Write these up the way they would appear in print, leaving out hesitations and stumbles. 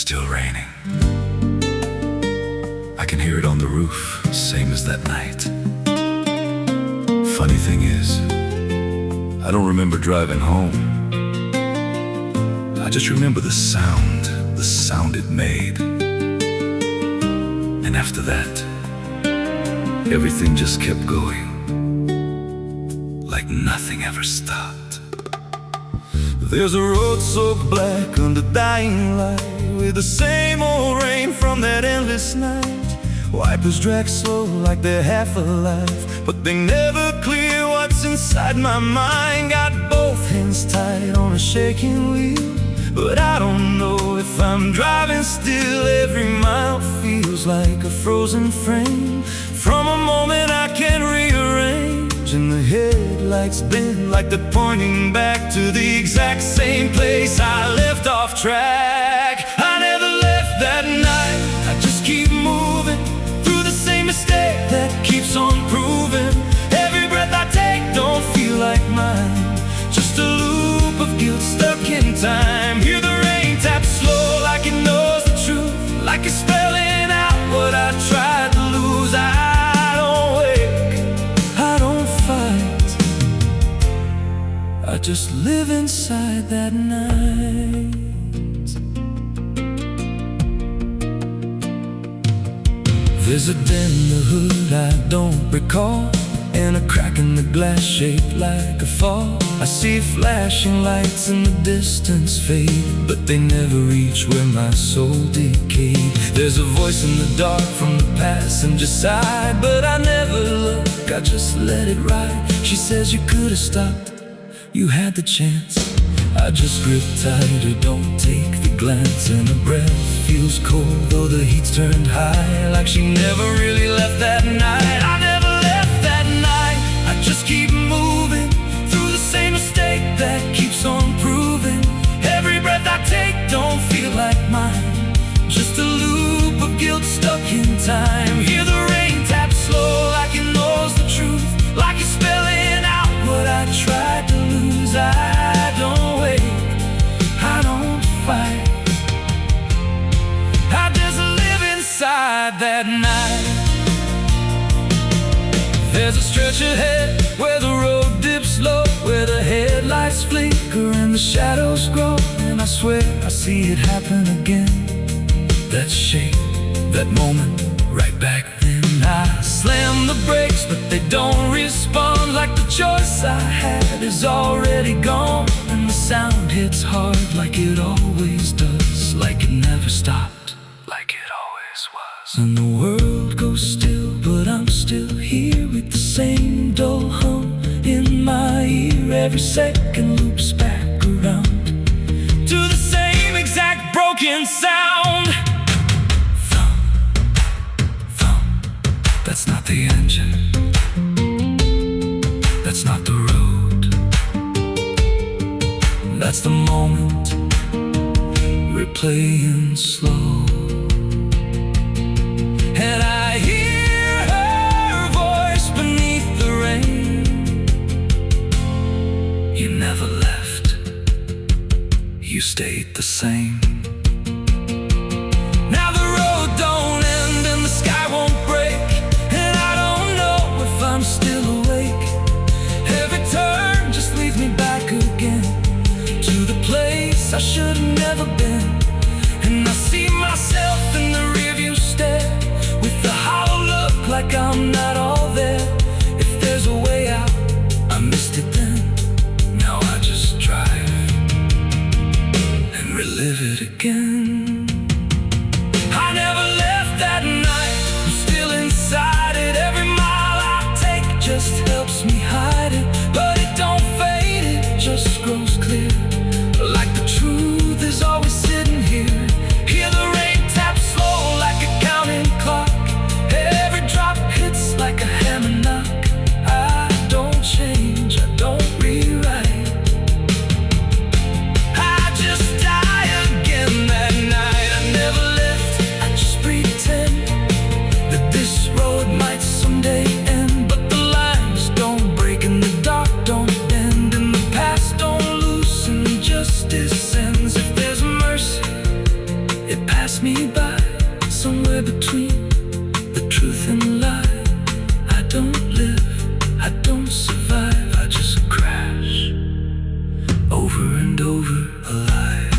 still raining. I can hear it on the roof, same as that night. Funny thing is, I don't remember driving home. I just remember the sound it made. And after that, everything just kept going, like nothing ever stopped. There's a road so black under dying light, with the same old rain from that endless night. Wipers drag slow like they're half alive, but they never clear what's inside my mind. Got both hands tied on a shaking wheel, but I don't know if I'm driving still. Every mile feels like a frozen frame from a moment I can't rearrange. And the headlights bend like they're pointing back to the exact same place I left off track. I never left that night, I just keep moving through the same mistake that keeps on proving. Every breath I take don't feel like mine, just a loop of guilt stuck in time. Hear the rain tap slow like it knows the truth, like it's spelling out what I tried to lose. I don't wake, I don't fight, I just live inside that night. There's a dent in the hood I don't recall, and a crack in the glass shaped like a fall. I see flashing lights in the distance fade, but they never reach where my soul decayed. There's a voice in the dark from the passenger side, but I never look, I just let it ride. She says you could have stopped, you had the chance. I just grip tighter, don't take the glance, and her breath feels cold though the heat's turned high, like she never really left that night. I never left that night, I just keep moving through the same mistake that keeps on proving. Every breath I take don't feel like mine, just a loop of guilt stuck in time. Hear the rain tap slow like it knows the truth, like it's spelling out what I tried to lose. I don't wait, I don't fight, I just live inside that night. There's a stretch ahead where the road dips low, where the headlights flicker and the shadows grow, and I swear I see it happen again. That shape, that moment, right back then. I slam the brakes, but they don't respond, like the choice I had is already gone. And the sound hits hard like it always does, like it never stopped, like it always was. And the world goes still, but I'm still here with the same dull hum in my ear. Every second loops back around to the same exact broken sound. That's not the engine, that's not the road, that's the moment replaying slow. And I hear her voice beneath the rain. You never left, you stayed the same. Now the road don't end and the sky won't break, I'm still awake. Every turn just leads me back again to the place I should have never been. And I see myself in the rearview stare, with the hollow look like I'm not all there. If there's a way out, I missed it then. Now I just drive and relive it again. I never left that night, I'm still inside it. Every just helps me hide it, but it don't fade, it just grows clear, like the truth is always sitting here. Hear the rain tap slow like a counting clock, every drop hits like a hammer knock. I don't change, I don't rewrite, I just die again that night. pass me by, somewhere between the truth and lie. I don't live, I don't survive, I just crash over and over alive.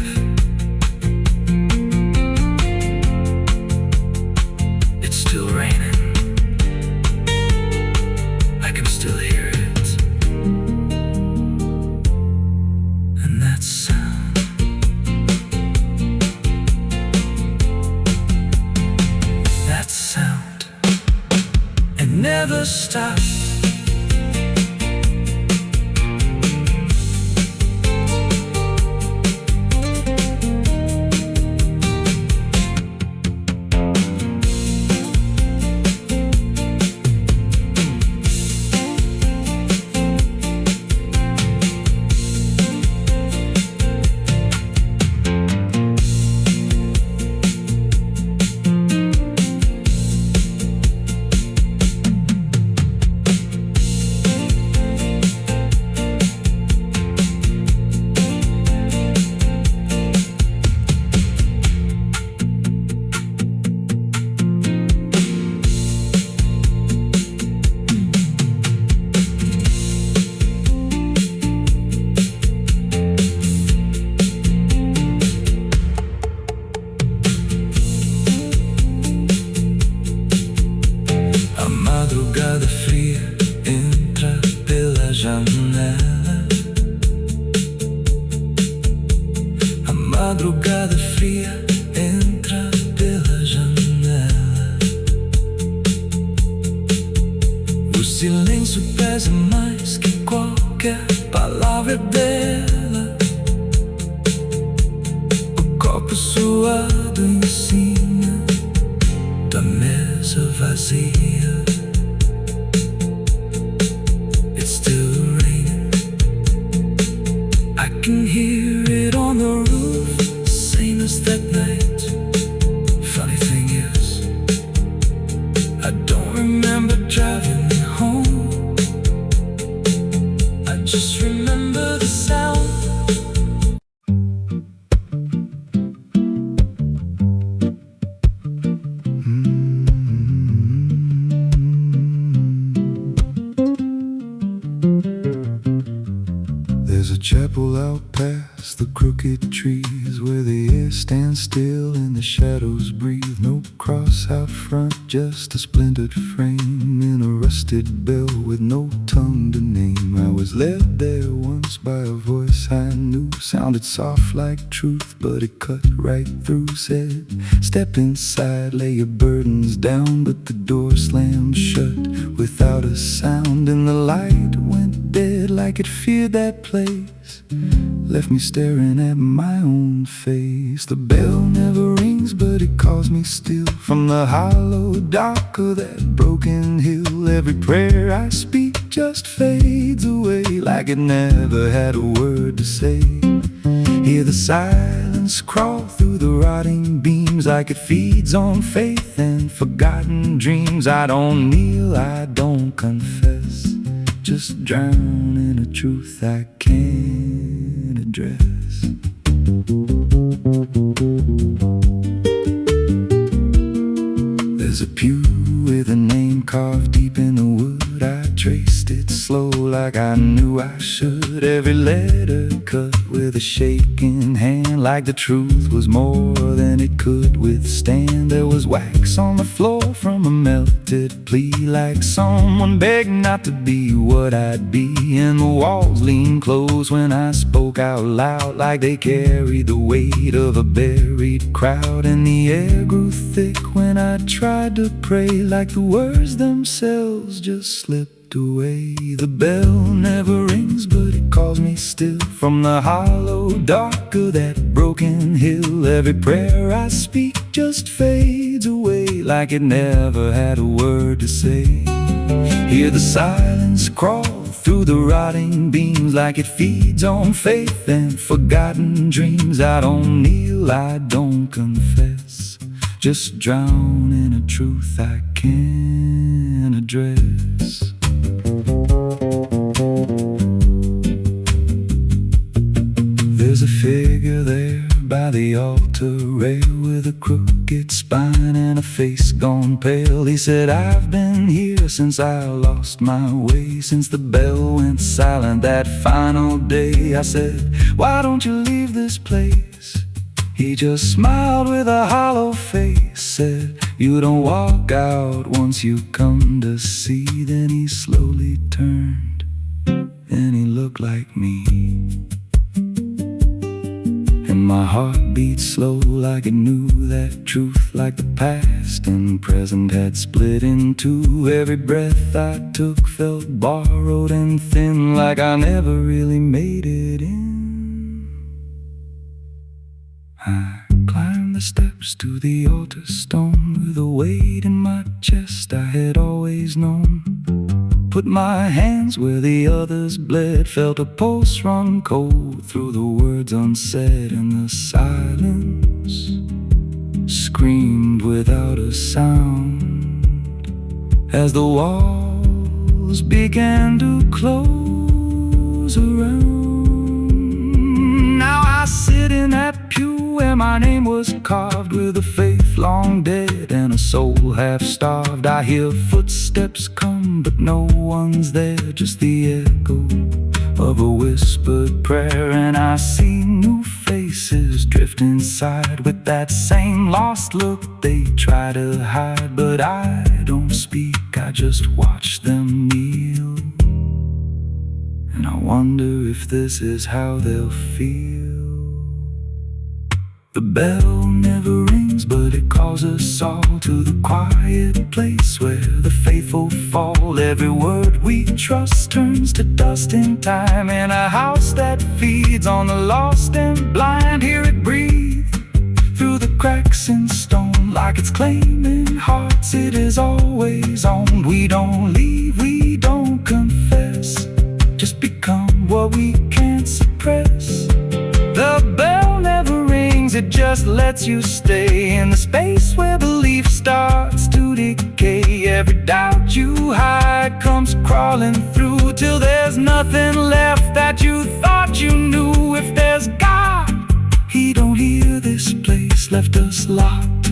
It's still raining, I can still hear it. And that sound, that sound, it never stops. Madrugada fria entra pela janela. A madrugada fria entra pela janela. O silêncio pesa mais que qualquer palavra dela. O copo suado em cima da mesa vazia. I can hear it on the roof, same as that night. Funny thing is, I don't remember driving home. I just remember the sound. There's a chapel out past the crooked trees, where the air stands still and the shadows breathe. No cross out front, just a splintered frame in a rusted bell with no tongue to name. I was led there once by a voice I knew, sounded soft like truth, but it cut right through. Said, step inside, lay your burdens down, but the door slammed shut without a sound, and the light went dead like it feared that place, left me staring at my own face. The bell never rings, but it calls me still from the hollow dark of that broken hill. Every prayer I speak just fades away like it never had a word to say. Hear the silence crawl through the rotting beams like it feeds on faith and forgotten dreams. I don't kneel, I don't confess, just drown in a truth I can't address. There's a pew with a name carved deep in the wood. I traced it slow like I knew I should. Every letter cut with a shaking hand, like the truth was more than it could withstand. There was wax on the floor from a melted plea, like someone begged not to be what I'd be. And the walls leaned close when I spoke out loud, like they carried the weight of a buried crowd. And the air grew thick when I tried to pray, like the words themselves just slipped away. The bell never rings, but it calls me still from the hollow dark of that broken hill. Every prayer I speak just fades away like it never had a word to say. Hear the silence crawl through the rotting beams like it feeds on faith and forgotten dreams. I don't kneel, I don't confess, just drown in a truth I can't address. There's a figure there by the the altar rail with a crooked spine and a face gone pale. He said, I've been here since I lost my way, since the bell went silent that final day. I said, why don't you leave this place? He just smiled with a hollow face, said, you don't walk out once you come to see. Then he slowly turned and he looked like me. And my heart beat slow like it knew that truth, like the past and present had split in two. Every breath I took felt borrowed and thin, like I never really made it in. I climbed the steps to the altar stone with a weight in my chest I had always known. Put my hands where the others bled, felt a pulse run cold through the words unsaid, and the silence screamed without a sound as the walls began to close around. Now I sit in that pew where my name was carved, with a faith long dead and a soul half starved. I hear footsteps come, but no one's there, just the echo of a whispered prayer. And I see new faces drift inside with that same lost look they try to hide. But I don't speak, I just watch them kneel, and I wonder if this is how they'll feel. The bell never rings, but it calls us all to the quiet place where the faithful fall. Every word we trust turns to dust in time, in a house that feeds on the lost and blind. Hear it breathe through the cracks in stone, like it's claiming hearts it is always owned. We don't leave, we don't confess, just become what we can't suppress. The bell never rings, it just lets you stay in the space where belief starts to decay. Every doubt you hide comes crawling through, till there's nothing left that you thought you knew. If there's God, He don't hear this place, left us locked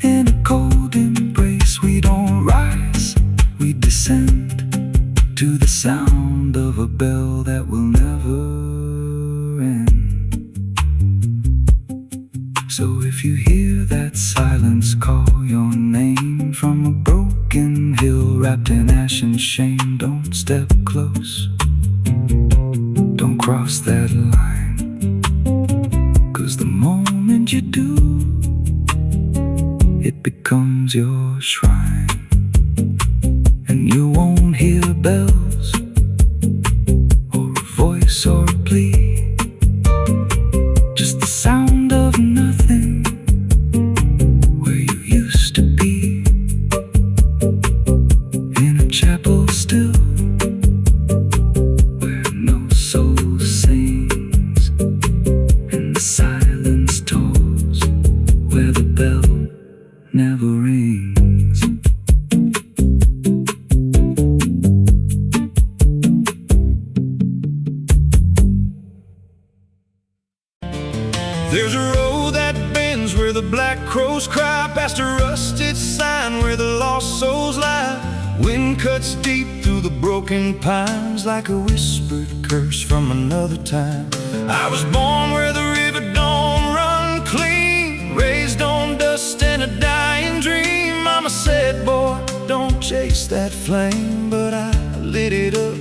in a cold embrace. We don't rise, we descend to the sound of a bell that will never end. So if you hear that silence call your name from a broken hill wrapped in ash and shame, don't step close, don't cross that line, 'cause the moment you do, it becomes your shrine. And you won't hear bells or a voice or a plea, just the sound of nothing where you used to be, in a chapel still where no soul sings, and the silence tolls where the bell never rings. There's a road that bends where the black crows cry, past a rusted sign where the lost souls lie. Wind cuts deep through the broken pines, like a whispered curse from another time. I was born where the river don't run clean, raised on dust and a dying dream. Mama said, boy, don't chase that flame, but I lit it up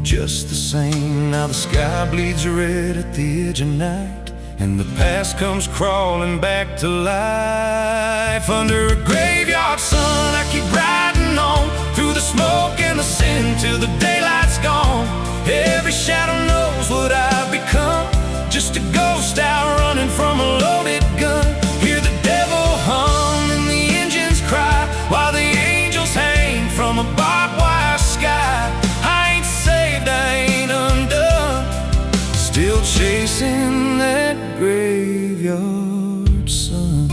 just the same. Now the sky bleeds red at the edge of night, and the past comes crawling back to life. Under a graveyard sun, I keep riding on through the smoke and the sin till the daylight's gone. Every shadow knows what I've become, just a ghost out running from a loaded gun. Hear the devil hum and the engines cry, while the angels hang from a barbed wire sky. I ain't saved, I ain't undone, still chasing that graveyard sun.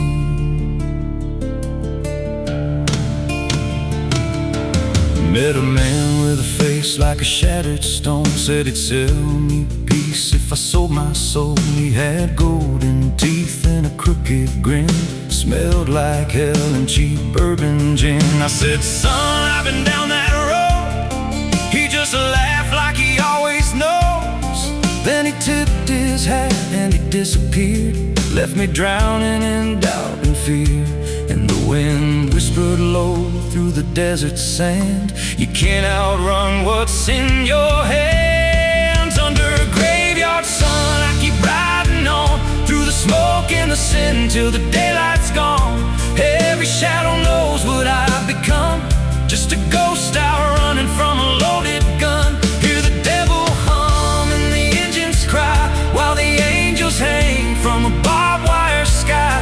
Met a man with a face breaks like a shattered stone. Said he'd sell me peace if I sold my soul. He had golden teeth and a crooked grin, smelled like hell and cheap bourbon gin. I said, son, I've been down that road. He just laughed like he always knows. Then he tipped his hat and he disappeared, left me drowning in doubt and fear. And the wind whispered low through the desert sand, you can't outrun what's in your hands. Under a graveyard sun, I keep riding on through the smoke and the sin till the daylight's gone. Every shadow knows what I've become, just a ghost out running from a loaded gun. Hear the devil hum and the engines cry, while the angels hang from a barbed wire sky.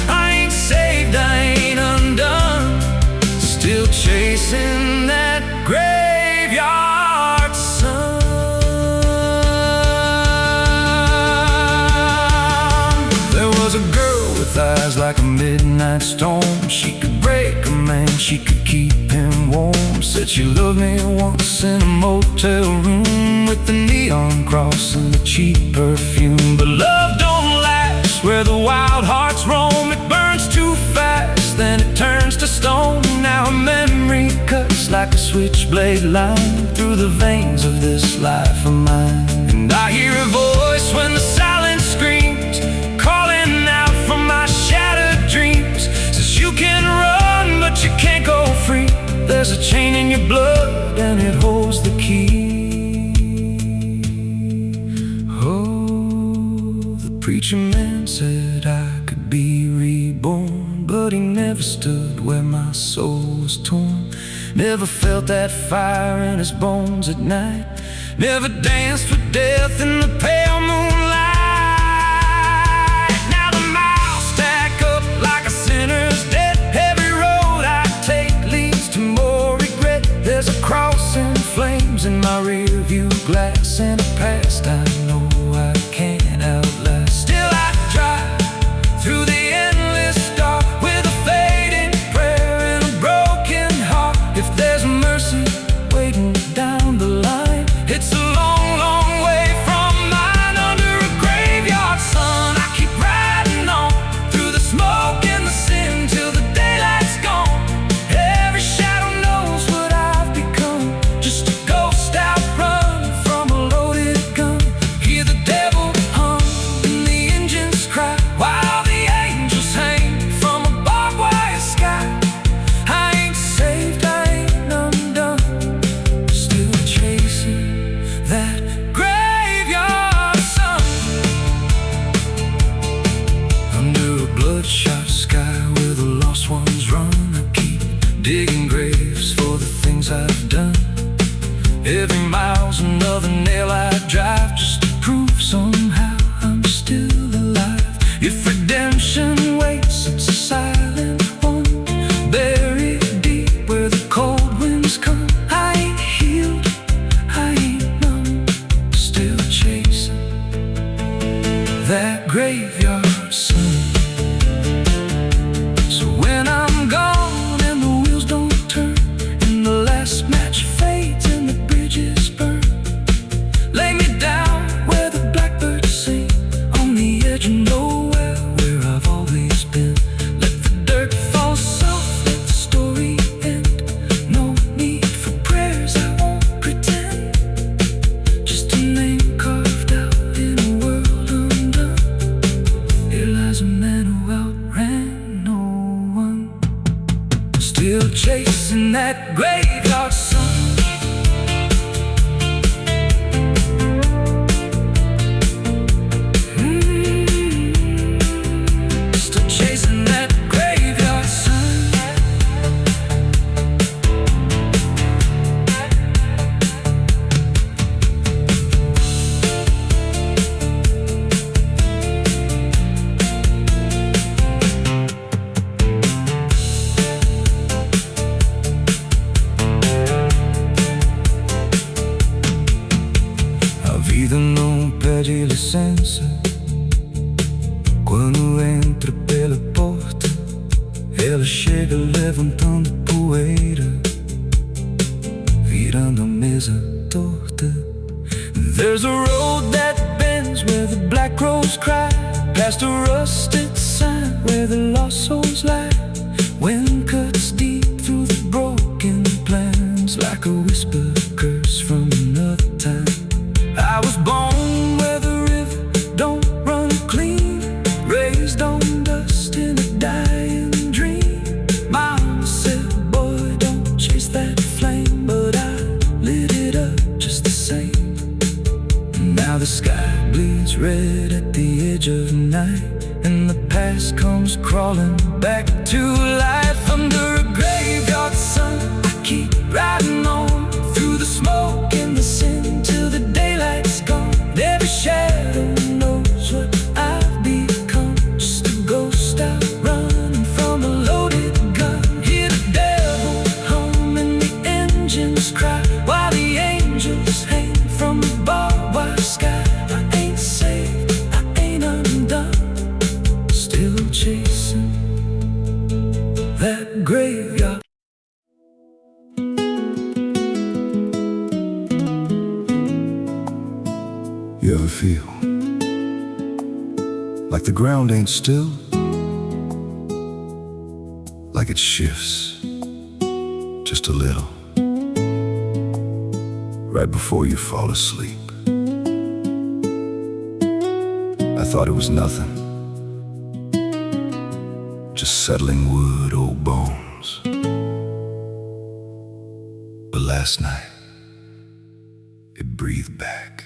I ain't saved, I ain't undone, still chasing that graveyard sun. There was a girl with eyes like a midnight storm. She could break a man, she could keep him warm. Said she loved me once in a motel room, with the neon cross and the cheap perfume. But love don't last where the wild hearts roam. It burns too fast, then it turns to stone. Now a memory cuts like a switchblade line through the veins of this life of mine. And I hear a voice when the silence screams, calling out from my shattered dreams. Says you can run, but you can't go free. There's a chain in your blood and it holds the key. Oh, the preacher man said I could be reborn, but he never stood where my soul was torn. Never felt that fire in his bones at night, never danced with death in the pale moonlight. Now the miles stack up like a sinner's debt. Every road I take leads to more regret. There's a cross and flames in my rear view glass, and a past I know I can't outlast. Still I drive through the endless dark with a fading prayer and a broken heart. If there's mercy waiting down the line, it's a long, long way from mine. Under a graveyard sun, I keep riding on through the smoke and the sin till the daylight's gone. Every shadow knows what I've become, just a ghost out running from a loaded gun. Hear the devil hum and the engines cry, while the angels hang from a barbed wire sky. I ain't saved, I ain't undone, still chasing that graveyard sun. Under a bloodshot sky where the lost ones run, I keep digging graves for the things I've done. Every mile's another nail I drive, just to prove somehow I'm still alive. If redemption waits, it's a silent one, buried deep where the cold winds come. I ain't healed, I ain't numb, still chasing that graveyard sun. So when I'm gone and the wheels don't turn, and the last match fades and the bridges burn, lay me down where the blackbirds sing, on the edge of nowhere where I've always been. Let the dirt fall soft, let the story end. No need for prayers, I won't pretend, just a name carved out in a world undone. Here lies a man who outran no one, still chasing that graveyard sun. Still chasing that graveyard sun. A vida não pede licença quando entra pela porta. Ela chega levantando poeira, virando a mesa torta. There's a road that bends where the black rose cry, past a rusted sign where the lost souls lie. Wind cuts deep through the broken plans, like a whispered curse from another time. I was born where the river don't run clean, raised on dust in a dying dream. Mama said, boy, don't chase that flame, but I lit it up just the same. Now the sky bleeds red at the edge of night, and the past comes crawling back to life. Under a graveyard sun, I keep riding on through the smoke and the sin till the daylight's gone. And every shadow knows what I've become, just a ghost out running from a loaded gun. Hear the devil hum and the engines cry, while the angels hang from the barbed wire sky. I ain't saved, I ain't undone, still chasing that graveyard. You ever feel like the ground ain't still? Like it shifts just a little right before you fall asleep. I thought it was nothing, just settling wood, old bones. But last night, it breathed back.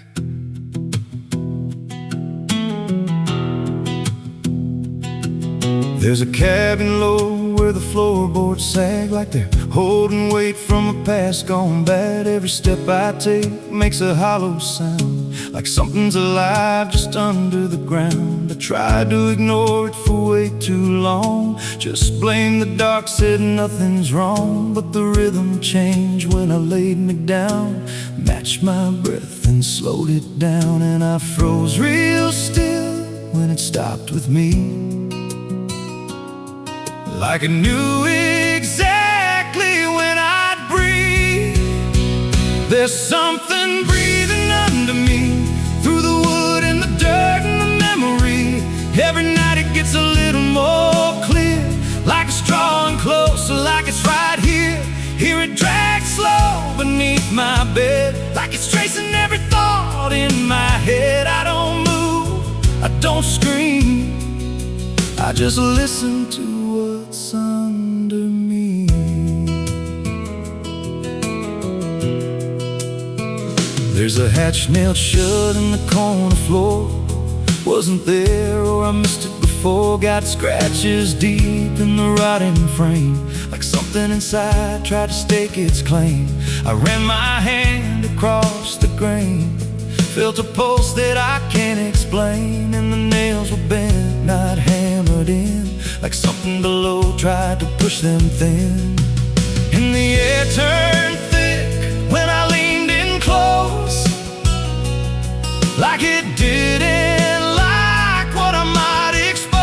There's a cabin low where the floorboards sag, like they're holding weight from a past gone bad. Every step I take makes a hollow sound, like something's alive just under the ground. I tried to ignore it for way too long, just blame the dark, said nothing's wrong. But the rhythm changed when I laid me down, matched my breath and slowed it down. And I froze real still when it stopped with me, like I knew exactly when I'd breathe. There's something breathing under me, through the wood and the dirt and the memory. Every night it gets a little more clear, like it's drawing closer, like it's right here. Hear it drag slow beneath my bed, like it's tracing every thought in my head. I don't move, I don't scream, I just listen to what's under me. There's a hatch nailed shut in the corner floor, wasn't there or I missed it before. Got scratches deep in the rotting frame, like something inside tried to stake its claim. I ran my hand across the grain, felt a pulse that I can't explain. And the nails were bent, not hammered in, like something below tried to push them thin. And the air turned thick when I leaned in close, like it didn't like what I might expose.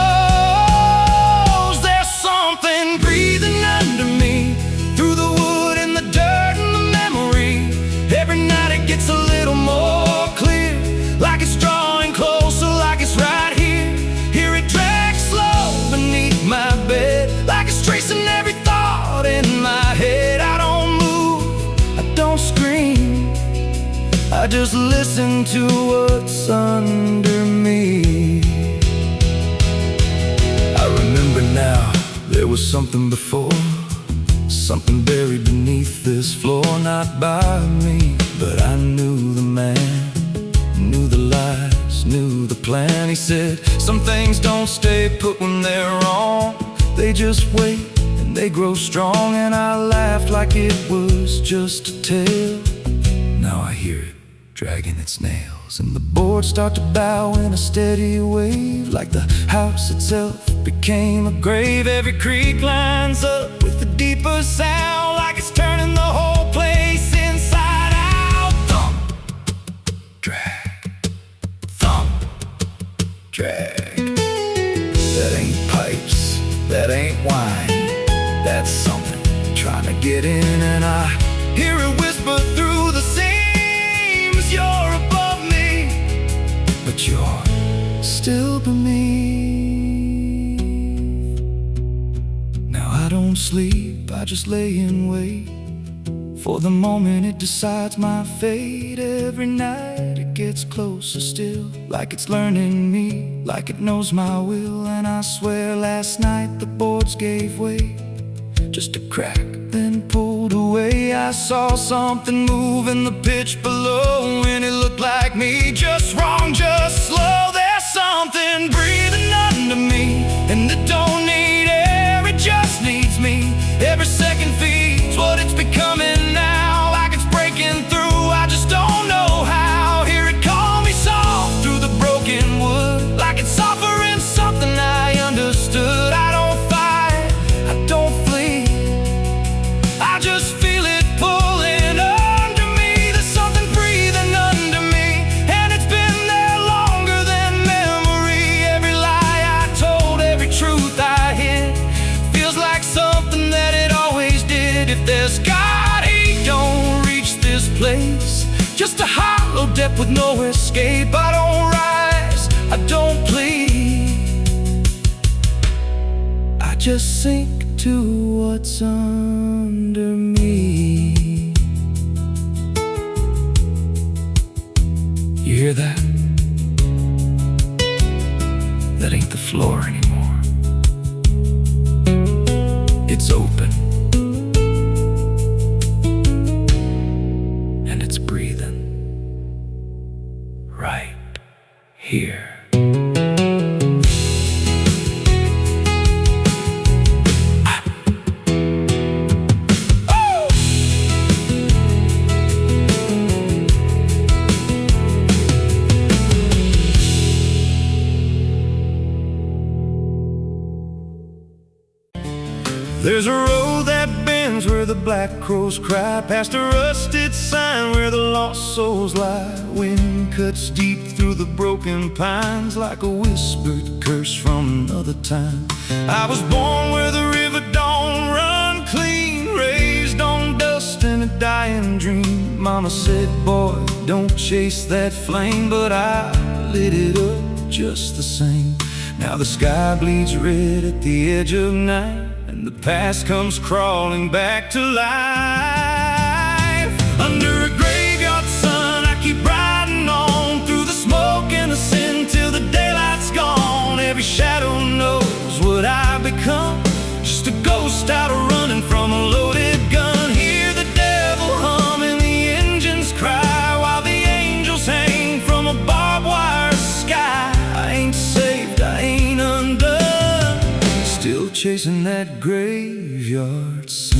There's something breathing under me, through the wood and the dirt and the memory. Every night it gets a little more clear, like it's drawing closer, like it's right here. Hear it drag slow beneath my bed, like it's tracing every thought in my head. I don't move, I don't scream, I just listen to what's under me. I remember now, there was something before, something buried beneath this floor. Not by me, but I knew the man, knew the lies, knew the plan. He said, some things don't stay put when they're wrong, they just wait and they grow strong. And I laughed like it was just a tale. Now I hear it dragging its nails, and the boards start to bow in a steady wave, like the house itself became a grave. Every creak lines up with a deeper sound, like it's turning the whole place inside out. Thump, drag, thump, drag. That ain't pipes, that ain't wine, that's something trying to get in. And I hear it whisper through the ceiling, seas, you're above me, but you're still beneath. Now I don't sleep, I just lay in wait for the moment it decides my fate. Every night it gets closer still, like it's learning me, like it knows my will. And I swear last night the boards gave way, just a crack, then pulled away. I saw something move in the pitch below, and it looked like me. Just wrong, just slow. There's something breathing under me, and it don't need air, it just needs me. Every second feeds what it's becoming now, like it's breaking through, I just don't know how. Hear it call me soft through the broken wood, like it's offering something I understood. I don't fight, I don't flee, I just feel it pulling under me. There's something breathing under me, and it's been there longer than memory. Every lie I told, every truth I hid, feels like something that it always did. If there's God, he don't reach this place, just a hollow depth with no escape. I don't rise, I don't plead, I just sink to what's under me. You hear that? That ain't the floor anymore, it's open, and it's breathing right here. There's a road that bends where the black crows cry, past a rusted sign where the lost souls lie. Wind cuts deep through the broken pines, like a whispered curse from another time. I was born where the river don't run clean, raised on dust and a dying dream. Mama said, boy, don't chase that flame, but I lit it up just the same. Now the sky bleeds red at the edge of night, and the past comes crawling back to life. Under a graveyard sun, I keep riding on through the smoke and the sin till the daylight's gone. Every shadow knows what I've become, just a ghost out running from a loaded gun. Hear the devil hum and the engines cry, while the angels hang from a barbed wire sky. I ain't saved, I ain't undone, still chasing that graveyard sun.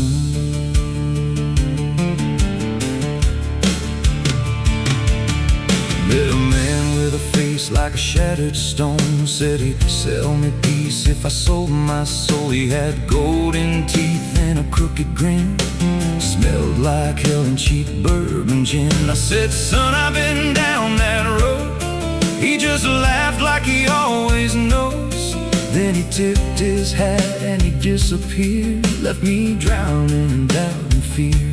Met a man with a face like a shattered stone, said he'd sell me peace if I sold my soul. He had golden teeth and a crooked grin, smelled like hell and cheap bourbon gin. I said, son, I've been down that road. He just laughed like he always knows. Then he tipped his hat and he disappeared, left me drowning in doubt and fear.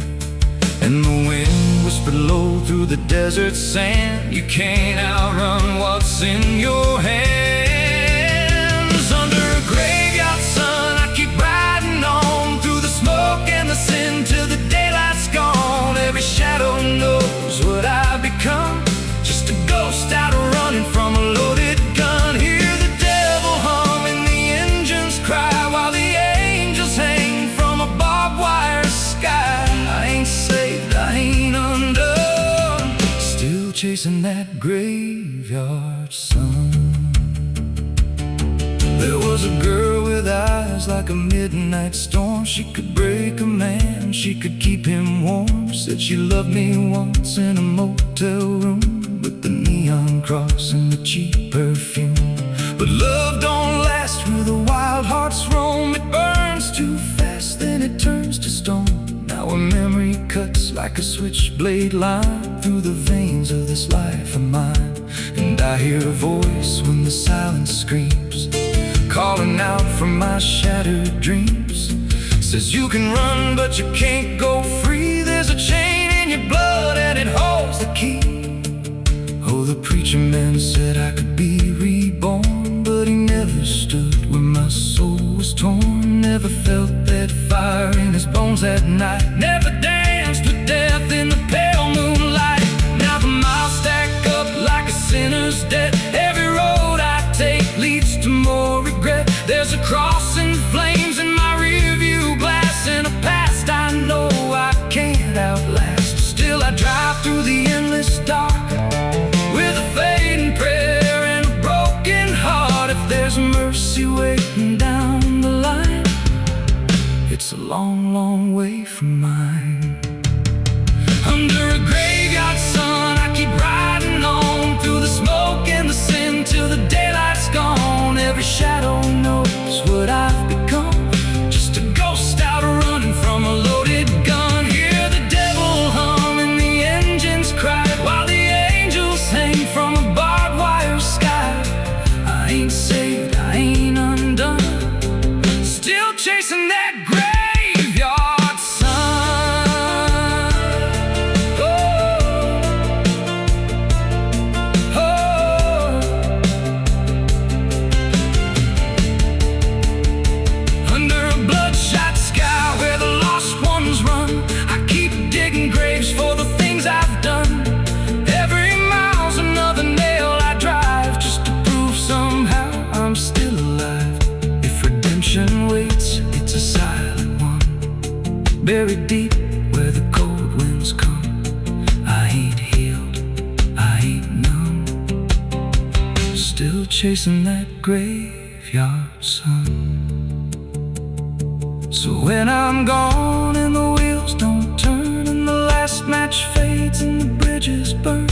And the wind whispered low through the desert sand, you can't outrun what's in your hands. Under a graveyard sun, I keep riding on through the smoke and the sin till the daylight's gone. Every shadow knows what I've become, just a ghost out running from a loaded gun. Hear the devil hum and the engines cry, while the angels hang from a barbed wire sky. I ain't saved, I ain't undone, still chasing that graveyard sun. There was a girl with eyes like a midnight storm. She could break a man, she could keep him warm. Said she loved me once in a motel room, with the neon cross and the cheap perfume. But love don't last where the wild hearts roam. It burns too fast, then it turns to stone. Now a memory cuts like a switchblade line through the veins of this life of mine. And I hear a voice when the silence screams, calling out from my shattered dreams. Says you can run but you can't go free. There's a chain in your blood and it holds the key the preacher man said I could be reborn, but he never stood where my soul was torn. Never felt that fire in his bones at night. Never danced with death in the pale moonlight. Now the miles stack up like a sinner's debt. Every road I take leads to more regret. There's a cross and flames in my rearview glass, and a past I know I can't outlast. Still I drive through the endless dark with a fading prayer and a broken heart. If there's mercy waiting down the line, it's a long, long way from mine. Under a graveyard sun, I keep riding on through the smoke and the sin till the daylight's gone. Every shadow knows what I've become, just a ghost out running from a loaded gun. Hear the devil hum and the engines cry while the angels hang from a barbed wire sky. I ain't saved, I ain't undone, still chasing that graveyard sun. Oh, oh. Under a bloodshot sky where the lost ones run, I keep digging graves for the things I've done. Every mile's another nail I drive, just to prove somehow I'm still alive. If redemption waits, it's a silent one, buried deep where the cold winds come. I ain't healed, I ain't numb, still chasing that graveyard sun. So when I'm gone and the wheels don't turn and the last match fades and the bridges burn,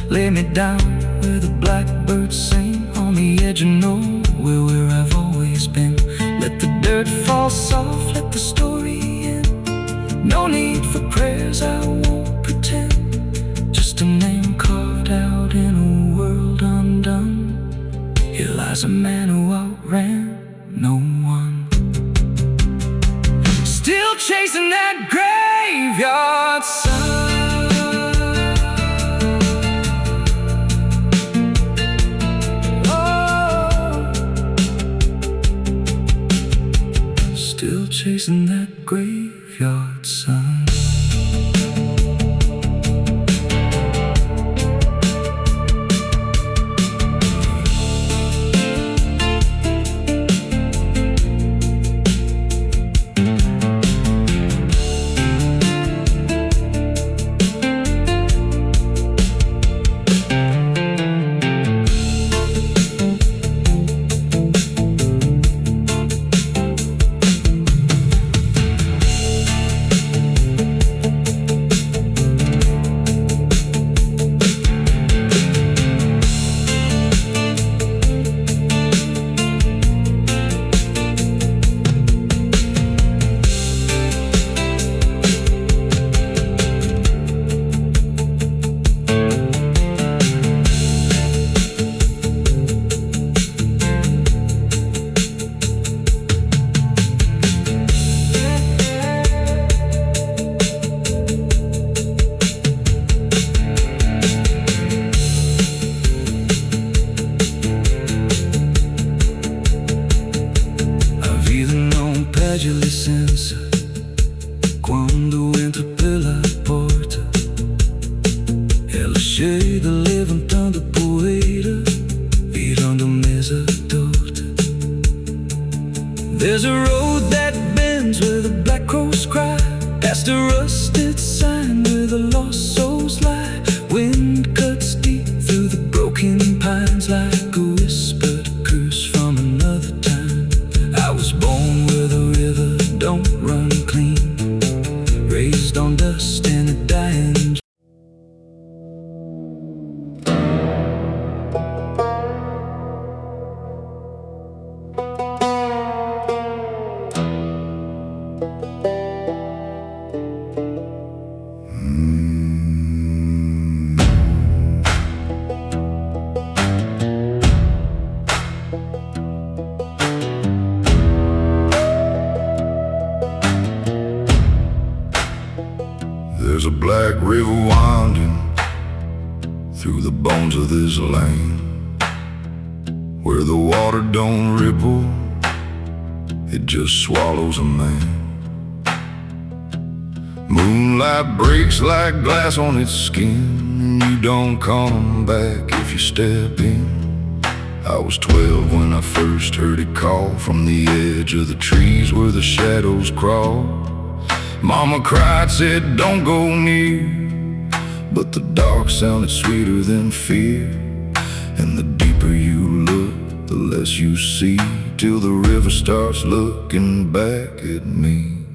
lay me down where the blackbirds sing on the edge of nowhere where I've always been. Let the dirt fall soft, let the story end. No need for prayers, I won't pretend. Just a name carved out in a world undone. Here lies a man who outran no one, still chasing that graveyard sun. Oh, still chasing that graveyard sun. Perde a licença quando entra pela porta. Ela chega levantando poeira, virando mesa torta. There's a road that bends where the black crows cry, past a rusted sign where the lost souls lie. Wind cuts deep through the broken pines like a whispered curse from another time. I was born where the river don't run clean, raised on dust and a dying. There's a black river winding through the bones of this land, where the water don't ripple, it just swallows a man. Moonlight breaks like glass on its skin, and you don't come back if you step in. I was 12 when I first heard it call from the edge of the trees where the shadows crawl. Mama cried, said don't go near, but the dark sounded sweeter than fear. And the deeper you look, the less you see, till the river starts looking back at me.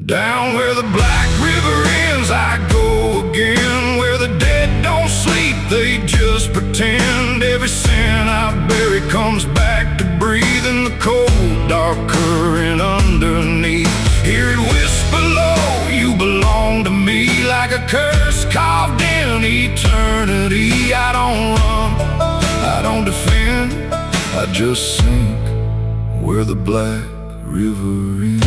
Down where the black river ends I go again, where the dead don't sleep, they just pretend. Every sin I bury comes back to breathe in the cold, dark current underneath. Hear it whisper low, you belong to me, like a curse carved in eternity. I don't run, I don't defend, I just sink where the black river ends.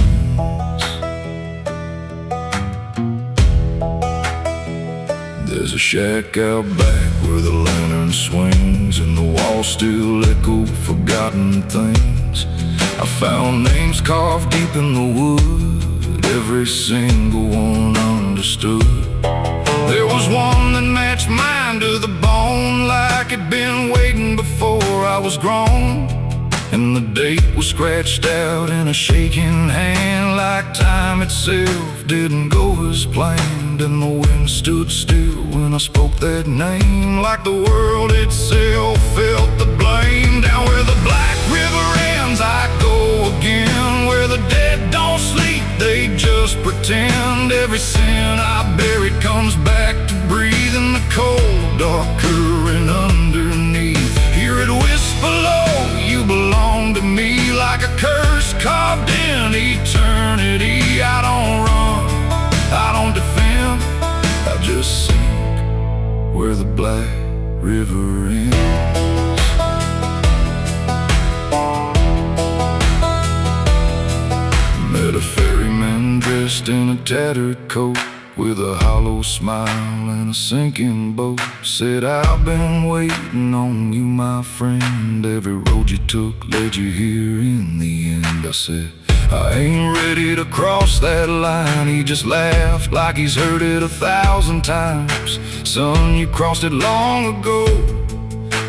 There's a shack out back where the lantern swings, and the walls still echo forgotten things. I found names carved deep in the wood, every single one understood. There was one that matched mine to the bone, like it'd been waiting before I was grown. And the date was scratched out in a shaking hand, like time itself didn't go as planned. And the wind stood still when I spoke that name, like the world itself felt the blame. Down where the black river ends I go again, where the dead don't sleep, they just pretend. Every sin I buried comes back to breathe in the cold, dark current underneath. Hear it whisper low, you belong to me, like a curse carved in eternity. I don't run, I don't defend, I just sink where the black river ends. Met a ferryman dressed in a tattered coat, with a hollow smile and a sinking boat. Said, I've been waiting on you, my friend. Every road you took led you here in the end. I said, I ain't ready to cross that line. He just laughed like he's heard it 1,000 times. Son, you crossed it long ago,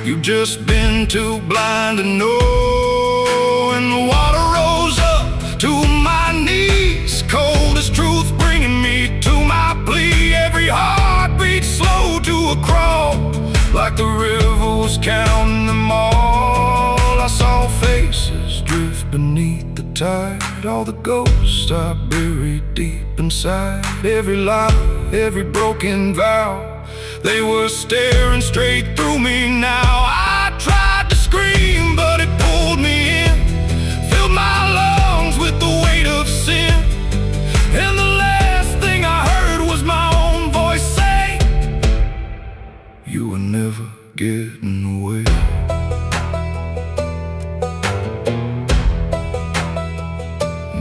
you've just been too blind to know. And the water rose up to my knees, cold as truth bringing me to my plea. Every heartbeat slow to a crawl, like the river was counting them all. I saw faces drift beneath the tide, all the ghosts I buried deep inside. Every lie, every broken vow, they were staring straight through me now. I tried to scream, but it pulled me in, filled my lungs with the weight of sin. And the last thing I heard was my own voice say, you were never getting away.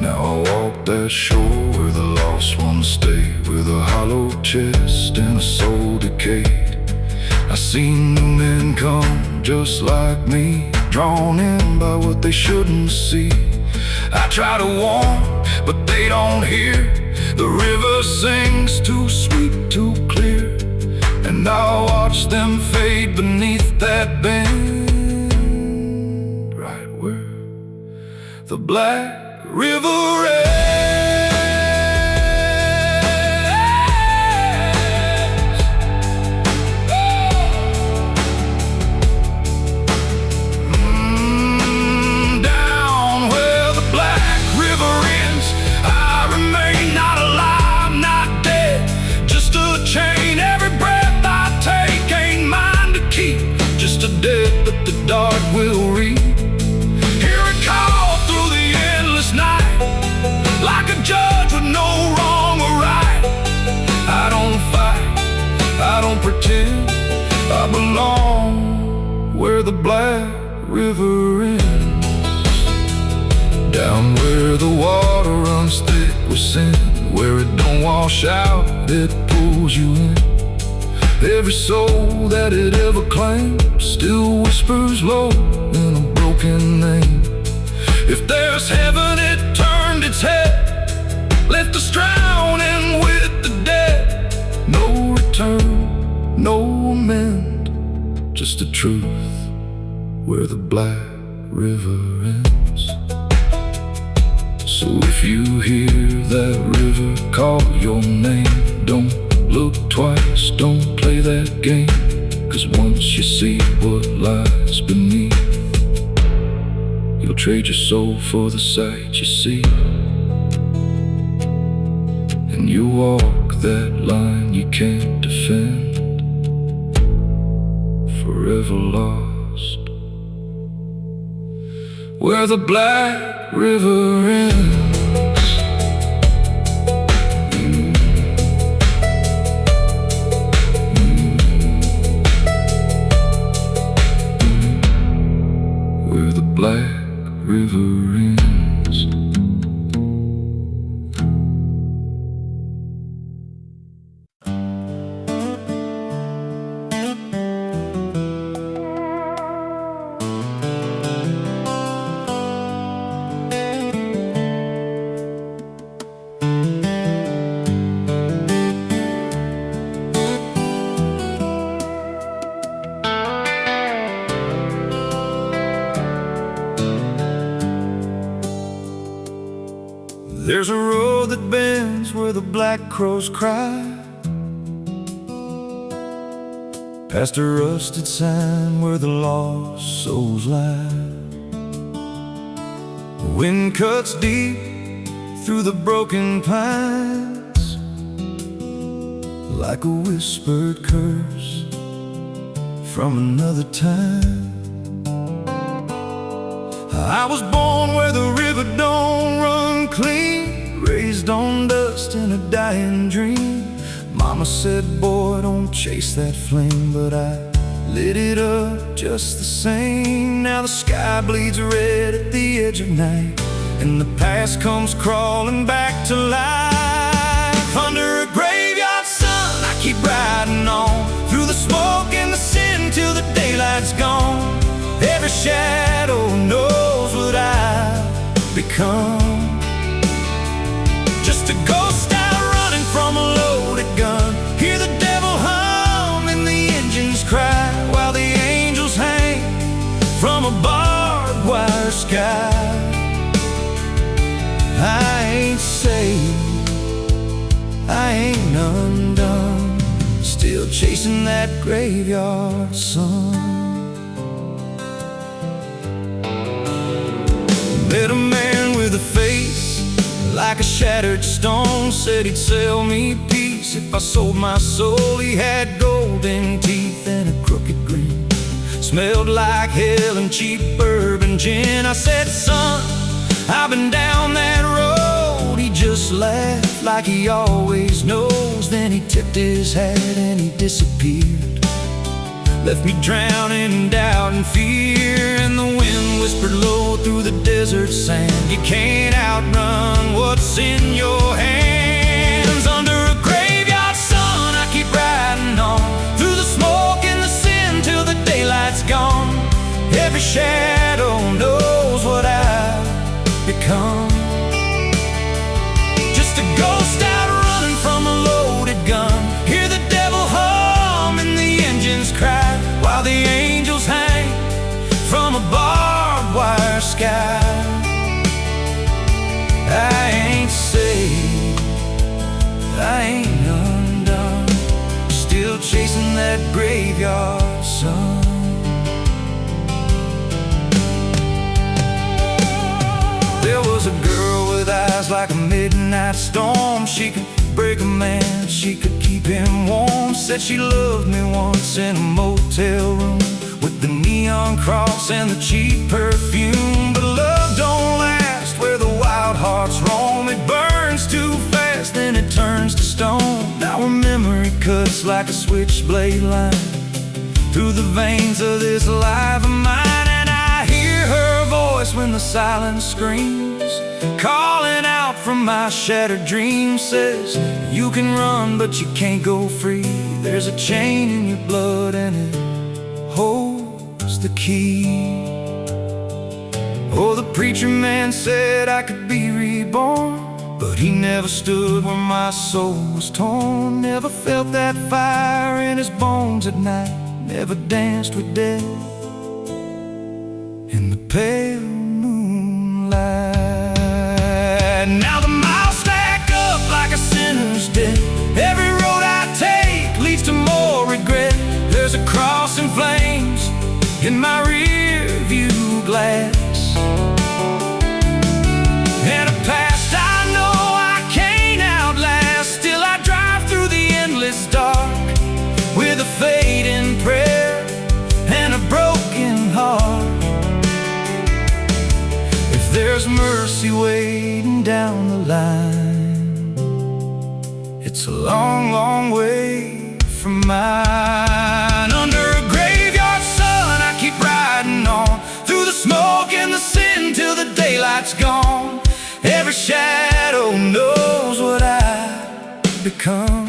Now I walk that shore where the lost ones stay, with a hollow chest and a soul decayed. I seen new men come just like me, drawn in by what they shouldn't see. I try to warn, but they don't hear. The river sings too sweet, too clear, and I watch them fade beneath that bend, right where the black river ends. Down where the black river ends, I remain not alive, not dead, just a chain. Every breath I take ain't mine to keep, just a debt that the dark will reap. Hear it call through the endless night, like a judge with no wrong or right. I don't fight, I don't pretend, I belong where the black river ends. Down where the water runs thick with sin, where it don't wash out, it pulls you in. Every soul that it ever claimed still whispers low in a broken name. If there's heaven, it turned its head, left us drowning with the dead. No return, no amend, just the truth where the black river ends. So if you hear that river call your name, don't look twice, don't play that game. 'Cause once you see what lies beneath, you'll trade your soul for the sight you see. And you walk that line you can't defend, forever lost where the black river ends. Where the black river ends. There's a road that bends where the black crows cry, past a rusted sign where the lost souls lie. The wind cuts deep through the broken pines, like a whispered curse from another time. I was born where the river don't run clean, raised on dust in a dying dream. Mama said, boy, don't chase that flame, but I lit it up just the same. Now the sky bleeds red at the edge of night, and the past comes crawling back to life. Under a graveyard sun, I keep riding on, through the smoke and the sin till the daylight's gone. Every shadow knows what I've become, just a ghost out running from a loaded gun. Hear the devil hum and the engines cry, while the angels hang from a barbed wire sky. I ain't saved, I ain't undone, still chasing that graveyard sun. Met a man with a face like a shattered stone, said he'd sell me peace if I sold my soul. He had golden teeth and a crooked grin, smelled like hell and cheap bourbon gin. I said, son, I've been down that road. He just laughed like he always knows. Then he tipped his hat and he disappeared, left me drowning in doubt and fear. And the wind whispered low through the desert sand, you can't outrun what's in your hands. Under a graveyard sun, I keep riding on, through the smoke and the sin till the daylight's gone. Every shadow knows what I've become, just a ghost out running from a loaded gun. Hear the devil hum and the engines cry, while the angels hang from a barbed wire sky. I ain't saved, I ain't undone, still chasing that graveyard sun. There was a girl with eyes like a midnight storm. She could break a man, she could keep him warm. Said she loved me once in a motel room, with the neon cross and the cheap perfume. But love don't last where the wild hearts roam. It burns too fast, then it turns to stone. Now her memory cuts like a switchblade line through the veins of this life of mine. And I hear her voice when the silence screams, calling out from from my shattered dream says you can run but you can't go free. There's a chain in your blood and it holds the key. Oh, the preacher man said I could be reborn, but he never stood where my soul was torn. Never felt that fire in his bones at night, never danced with death in the pale moonlight. Now the miles stack up like a sinner's debt. Every road I take leads to more regret. There's a cross in flames in my rear view glass, and a past I know I can't outlast. Still I drive through the endless dark with a fading prayer and a broken heart. If there's mercy waiting down the line, it's a long, long way from mine. Under a graveyard sun I keep riding on, through the smoke and the sin till the daylight's gone. Every shadow knows what I become,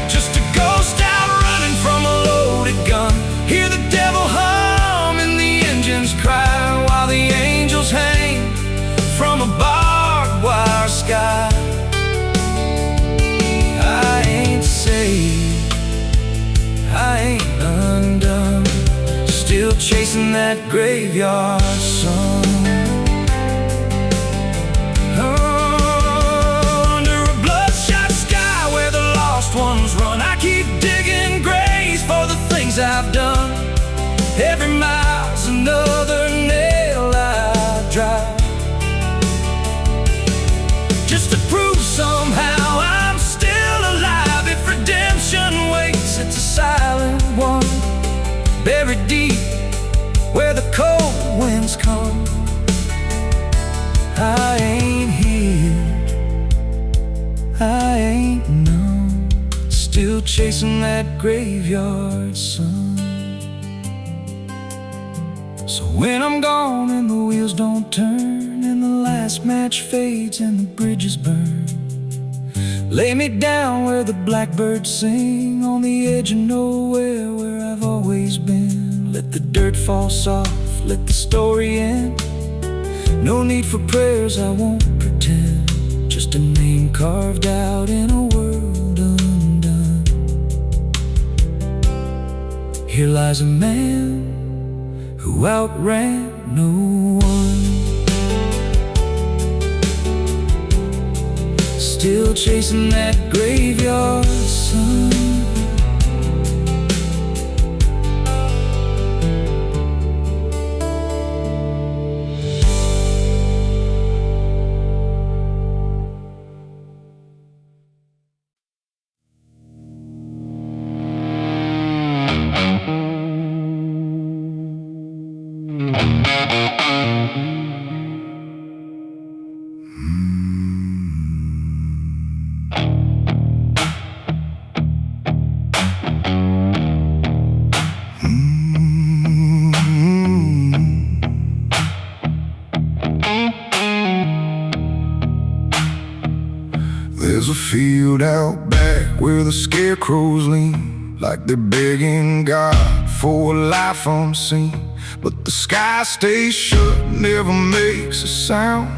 just a ghost out running from a loaded gun. Hear the devil hum and the engines cry, while the angels hang from a barbed wire sky. I ain't saved, I ain't undone, still chasing that graveyard sun. Ones run, I keep digging graves for the things I've done. Every mile's another nail I drive, just to prove somehow I'm still alive. If redemption waits, it's a silent one, buried deep where the cold winds come. I ain't healed, I ain't numb, still chasing that graveyard sun. So when I'm gone and the wheels don't turn, and the last match fades and the bridges burn, lay me down where the blackbirds sing, on the edge of nowhere where I've always been. Let the dirt fall soft, let the story end. No need for prayers, I won't pretend, just a name carved out in a world undone. Here lies a man who outran no one, still chasing that graveyard sun. There's a field out back where the scarecrows lean, like they're begging God for a life unseen. But the sky stays shut, never makes a sound,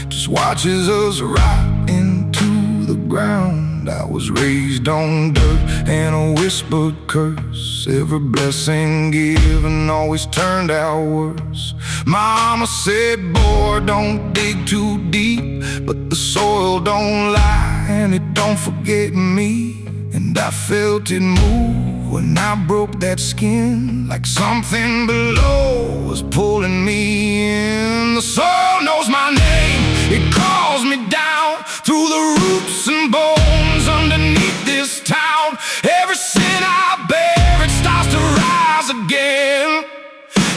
just watches us rot into the ground. I was raised on dirt and a whispered curse. Every blessing given always turned out worse. Mama said, boy, don't dig too deep, but the soil don't lie and it don't forget me. And I felt it move when I broke that skin, like something below was pulling me in. The soil knows my name, it calls me down through the roots and bones underneath this town. Every sin I bear, it starts to rise again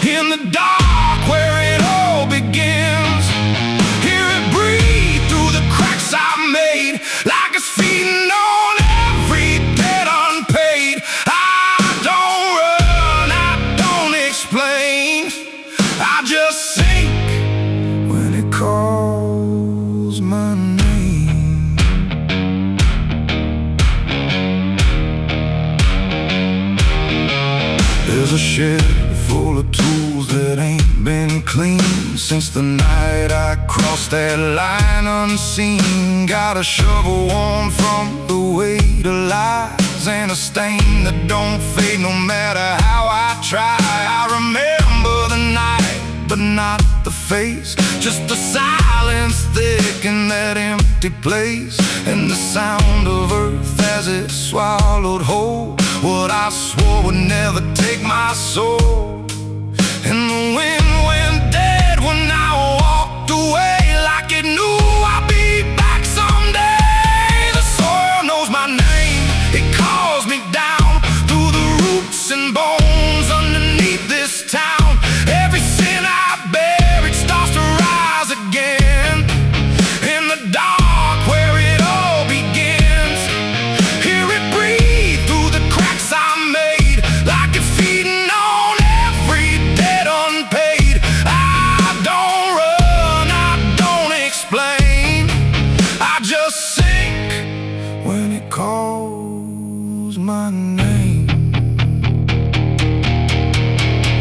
in the dark where it all begins. Hear it breathe through the cracks I made, like it's feeding on every debt unpaid. I don't run, I don't explain, I just sink shed full of tools that ain't been cleaned since the night I crossed that line unseen. Got a shovel worn from the weight of lies and a stain that don't fade no matter how I try. I remember the night, but not the face, just the silence thick in that empty place, and the sound of earth as it swallowed whole what I swore would never take my soul. And the wind went dead when I walked away, like it knew I'd be back someday. The soil knows my name, it calls me down through the roots and bones underneath this town. Every sin I bear, it starts to rise again in the dark where it all begins. Hear it breathe through the cracks I made, like it's feeding on every debt unpaid. I don't run, I don't explain, I just sink when it calls my name.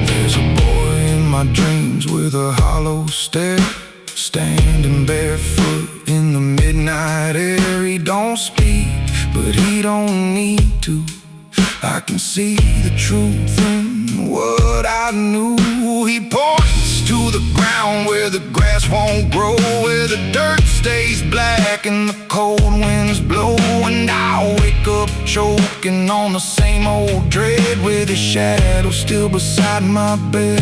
There's a boy in my dreams with a hollow stare, standing barefoot in the midnight air. He don't speak, but he don't need to. I can see the truth in what I knew. He points to the ground where the grass won't grow, where the dirt stays black and the cold winds blow. And I wake up choking on the same old dread, with his shadow still beside my bed.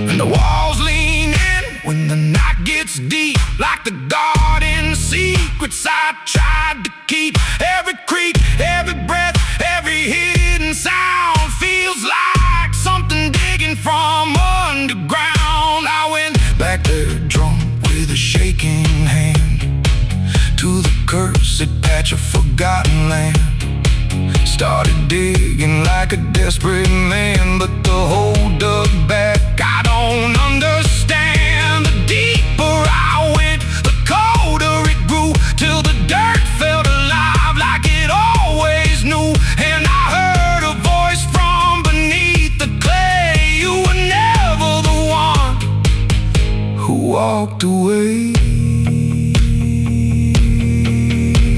And the walls lean in when the night gets deep, like the garden secrets I tried to keep. Every creak, every breath, every hidden sound feels like something digging from underground. I went back there drunk with a shaking hand to the cursed patch of forgotten land. Started digging like a desperate man, but the hole dug back. I don't understand. The deeper I went, the colder it grew, till the dirt felt alive like it always knew. And I heard a voice from beneath the clay. You were never the one who walked away.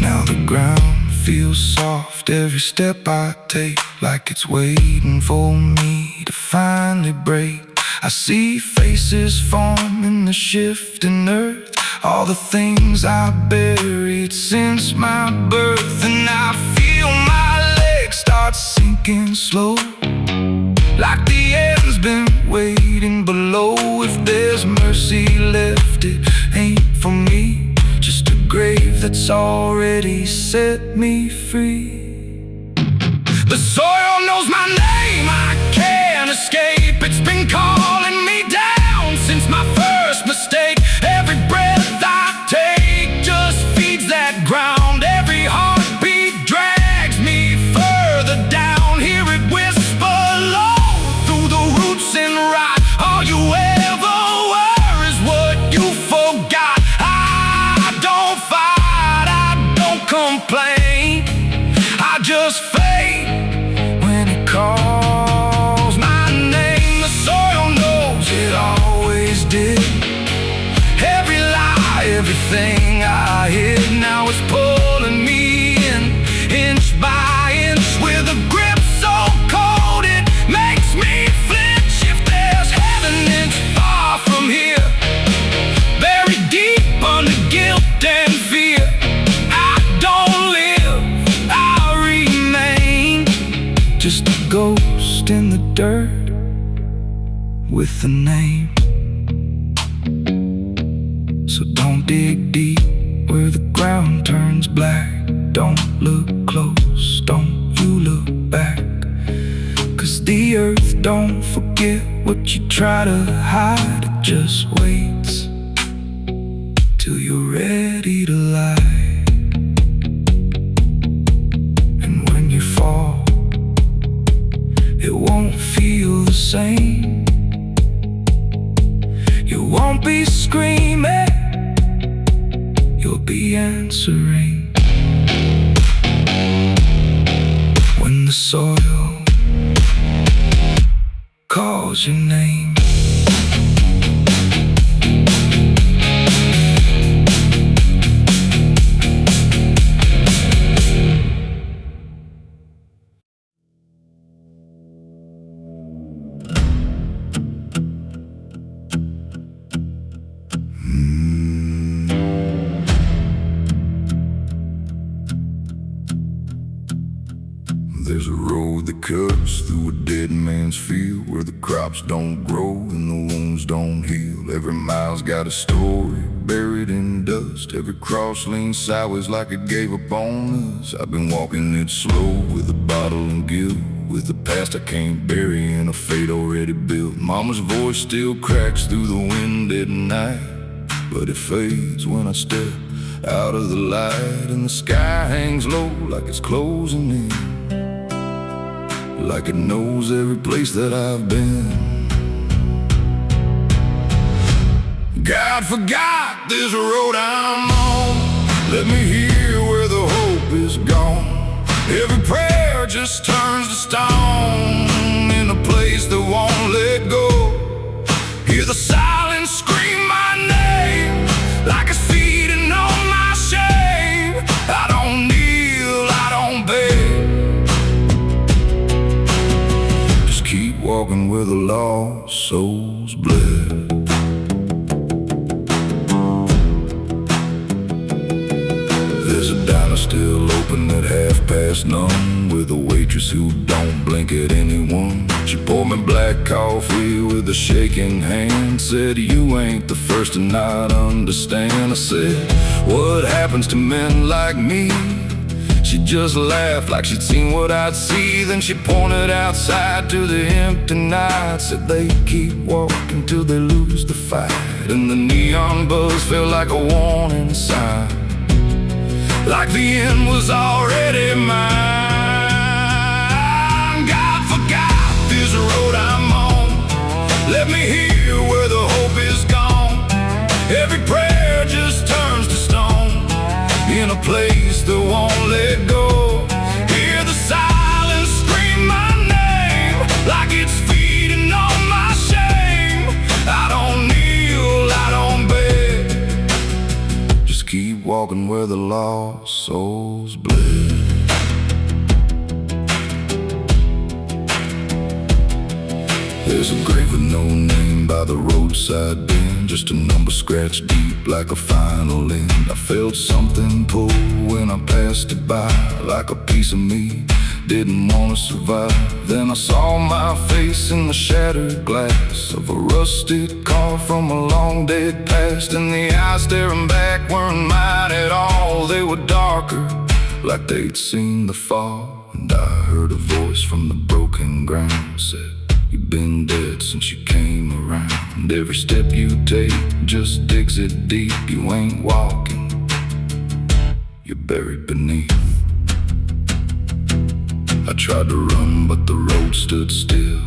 Now the ground feels soft every step I take, like it's waiting for me to finally break. I see faces form in the shifting earth, all the things I buried since my birth. And I feel my legs start sinking slow, like the end's been waiting below. If there's mercy left, it ain't for me, just a grave that's already set me free. The soil knows my name, I can't escape. It's been calling me down since my first mistake. Every breath I take just feeds that ground. Every heartbeat drags me further down. Hear it whisper low through the roots and rot. All you ever were is what you forgot. I don't fight, I don't complain, I just fade when it calls my name. The soil knows it always did. Every lie, everything I hid, now it's pulling me in, inch by inch, with a grip so cold it makes me flinch. If there's heaven, it's far from here, buried deep under guilt and fear. I don't live, I remain, just a ghost in the dirt with a name. So don't dig deep where the ground turns black. Don't look close, don't you look back, 'cause the earth don't forget what you try to hide. It just waits till you're ready to lie. And when you fall, it won't feel the same. You won't be screaming, you'll be answering. When the soil calls your name. There's a road that cuts through a dead man's field, where the crops don't grow and the wounds don't heal. Every mile's got a story buried in dust. Every cross leans sideways like it gave up on us. I've been walking it slow with a bottle and guilt, with the past I can't bury and a fate already built. Mama's voice still cracks through the wind at night, but it fades when I step out of the light. And the sky hangs low like it's closing in, like it knows every place that I've been. God forgot this road I'm on. Let me hear where the hope is gone. Every prayer just turns to stone in a place that won't let go. Hear the silence scream my name like it's feeding on my shame. I don't kneel, I don't beg, walking where the lost souls bled. There's a diner still open at none, with a waitress who don't blink at anyone. She poured me black coffee with a shaking hand, said, "You ain't the first to not understand." I said, "What happens to men like me?" She just laughed like she'd seen what I'd see. Then she pointed outside to the empty night, said they keep walking till they lose the fight. And the neon buzz felt like a warning sign, like the end was already mine. God forgot this road I'm on. Let me hear where the hope is gone. Every prayer just turns to stone in a place that won't let go. Hear the silence scream my name like it's feeding on my shame. I don't kneel, I don't beg, just keep walking where the lost souls bled. There's a grave with no name by the roadside bend, just a number scratched deep like a final end. I felt something pull when I passed it by, like a piece of me didn't want to survive. Then I saw my face in the shattered glass of a rusted car from a long dead past, and the eyes staring back weren't mine at all. They were darker, like they'd seen the fall. And I heard a voice from the broken ground, said, "You've been dead since you came around. Every step you take just digs it deep. You ain't walking, you're buried beneath." I tried to run, but the road stood still,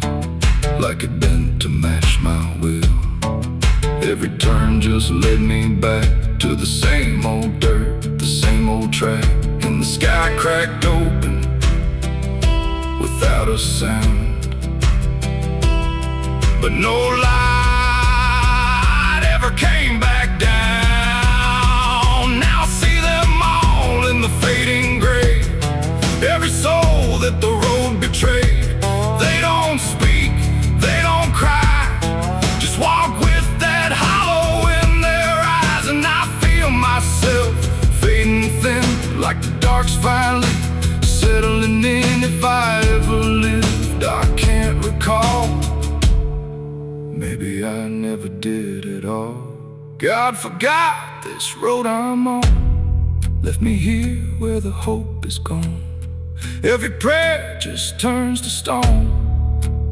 like it bent to match my will. Every turn just led me back to the same old dirt, the same old track. And the sky cracked open without a sound, but no light ever came back down. Now I see them all in the fading gray, every soul that the road betrayed. They don't speak, they don't cry, just walk with that hollow in their eyes. And I feel myself fading thin, like the dark's finally settling in. If I ever lived, I can't recall. Maybe I never did at all. God forgot this road I'm on. Left me here where the hope is gone. Every prayer just turns to stone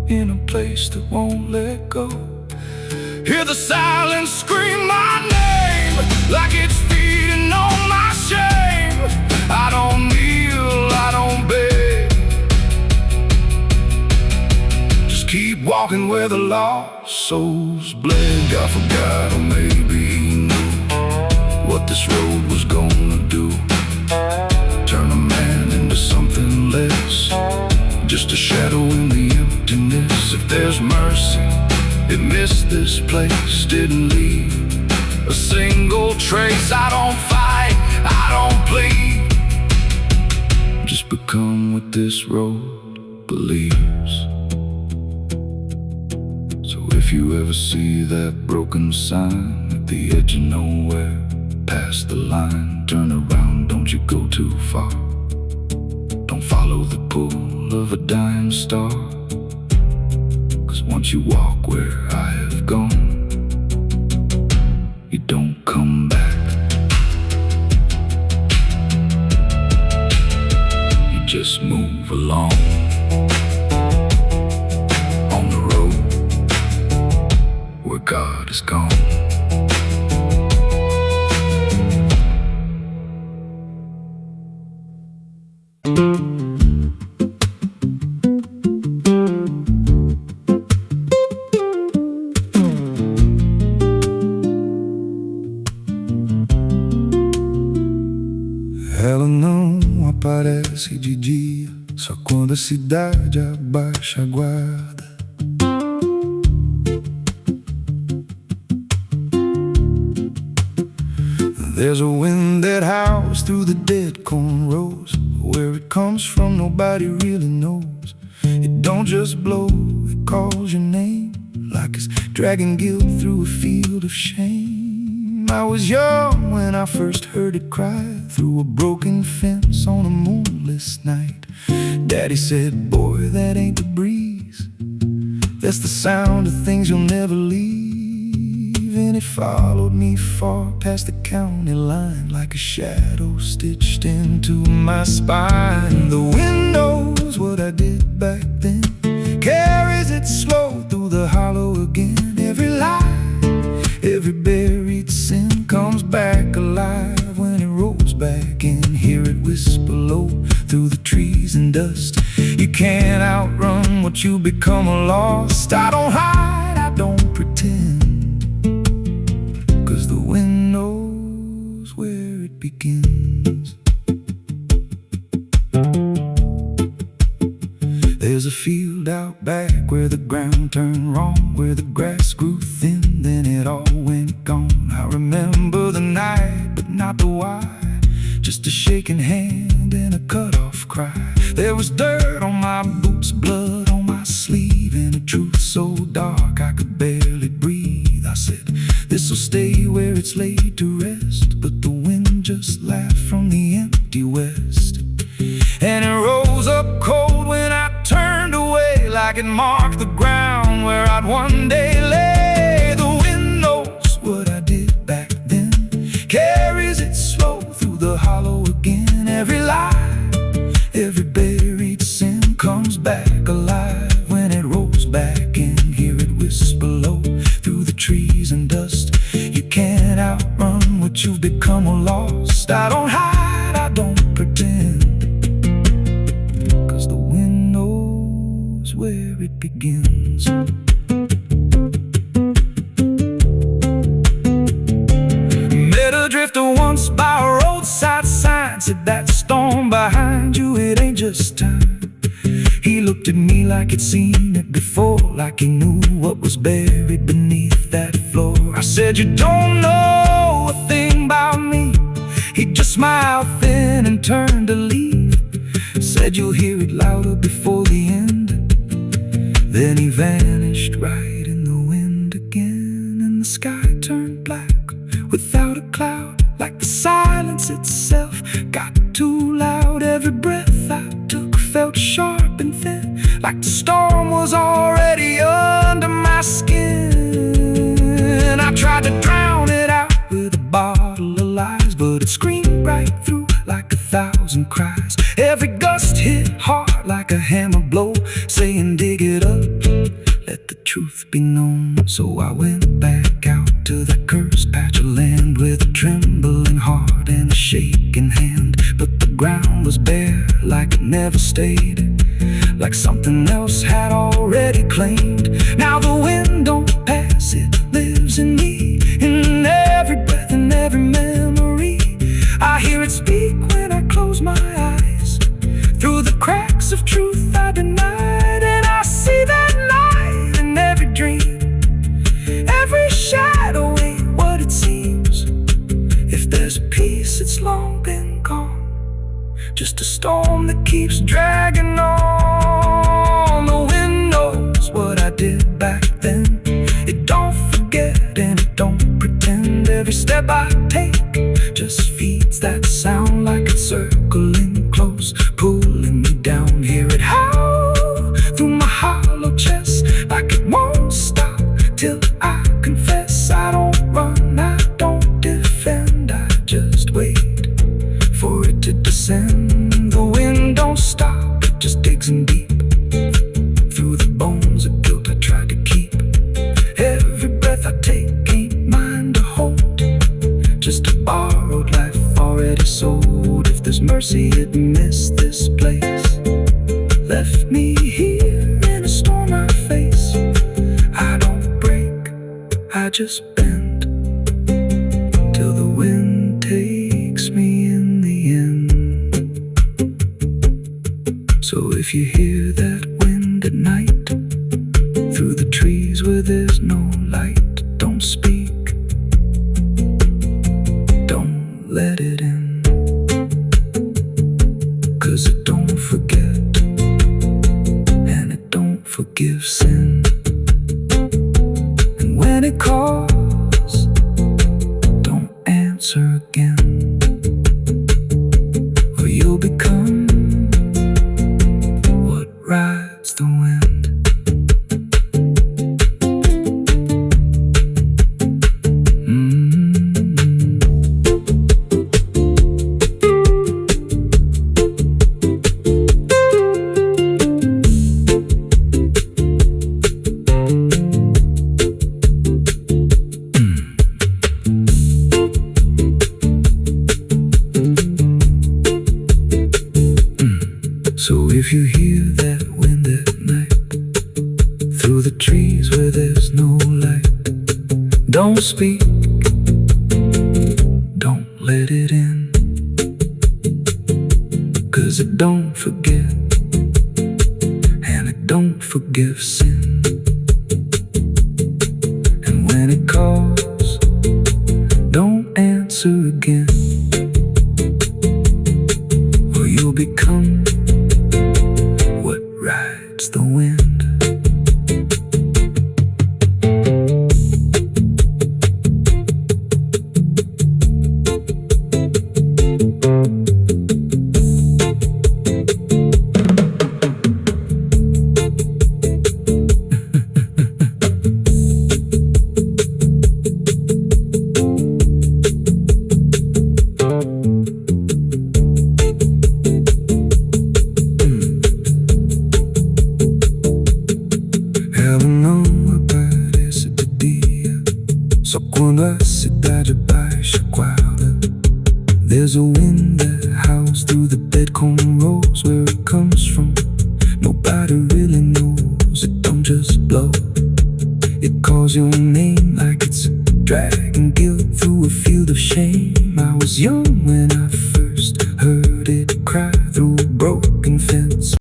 in a place that won't let go. Hear the silence scream my name like it's feeding on my shame. I don't kneel, I don't beg, just keep walking where the lost souls bled. God forgot, or maybe he knew what this road was gonna do. Turn a man into something less, just a shadow in the emptiness. If there's mercy, little trace. I don't fight, I don't plead. Just become what this road believes. So if you ever see that broken sign at the edge of nowhere, past the line, turn around, don't you go too far. Don't follow the pull of a dying star, 'cause once you walk where I have gone, you don't come back. You just move along on the road where God is gone. Ela não aparece de dia, só quando a cidade abaixa a guarda. There's a wind that howls through the dead corn rows. Where it comes from nobody really knows. It don't just blow, it calls your name, like it's dragging guilt through a field of shame. I was young when I first heard it cry through a broken fence on a moonless night. Daddy said, boy, that ain't the breeze, that's the sound of things you'll never leave. And it followed me far past the county line, like a shadow stitched into my spine. The wind knows what I did back then, carries it slow through the hollow again. Every lie, every buried sin comes back alive when it rolls back in. Hear it whisper low through the trees and dust. You can't outrun what you become lost. I don't hide, I don't pretend, 'cause the wind knows where it begins. There's a field out back where the ground turned wrong, where the grass grew thin, then it all went gone. I remember the night, but not the why, just a shaking hand and a cut-off cry. There was dirt on my boots, blood on my sleeve, and a truth so dark I could barely breathe. I said, this'll stay where it's laid to rest, but the wind just laughed from the empty west. And it rose up cold when I turned away, like it marked the ground where I'd one day lay. The wind knows what I did back then, carries it slow through the hollow again. Every lie, every buried sin comes back alive when it rolls back in. Hear it whisper low through the trees and dust. You can't outrun what you've become or lost. I don't hide, I don't pretend, 'cause the wind knows where it begins. Met a drifter once by a roadside sign, said that storm behind you, it ain't just time. He looked at me like he'd seen it before, like he knew what was buried beneath that floor. I said, you don't know a thing about me. He just smiled thin and turned to leave. Said you'll hear it louder before the end. Then he vanished right in the wind again, and the sky turned black without a cloud, like the silence itself got too loud. Every breath I took felt sharp and thin, like the storm was already under my skin. I tried to drown it out with a bottle of lies, but it screamed right through like 1,000 cries. Every gust hit hard like a hammer blow, saying dig it up, let the truth be known. So I went back out to that cursed patch of land with a trembling heart and a shaking hand. But the ground was bare like it never stayed, like something else had already claimed. Now the wind don't pass, it lives in me, in every breath and every memory. I hear it speak when I close my eyes, through the cracks of truth I denied. And I see that light in every dream, every shadow ain't what it seems. just a storm that keeps dragging on. The wind knows what I did back then. It don't forget and it don't pretend. Every step I take just feeds that sound, like it's circling close, pulling me down. Hear it howl through my hollow chest, like it won't stop till I confess. I don't run, I don't defend, I just wait for it to descend. The wind don't stop, it just digs in deep through the bones of guilt I tried to keep. Every breath I take ain't mine to hold, just a borrowed life already sold. If there's mercy, it missed this place, left me here in a storm I face. I don't break, I just bend till the wind takes me in the end. So if you hear that wind at night through the trees where there's no light, don't speak, don't let it in, 'cause it don't forget and it don't forgive sin. And when it calls, don't answer again, or you'll become what rides the wind. So if you hear that wind at night through the trees where there's no light, don't speak, don't let it in, 'cause it don't forget and it don't forgive sin. And when it calls, don't answer again, or you'll become what rides the wind. So quando a cidade baixa guarda, there's a wind that howls through the dead corn rows. Where it comes from, nobody really knows. It don't just blow, it calls your name like it's dragging guilt through a field of shame. I was young when I first heard it cry through a broken fence.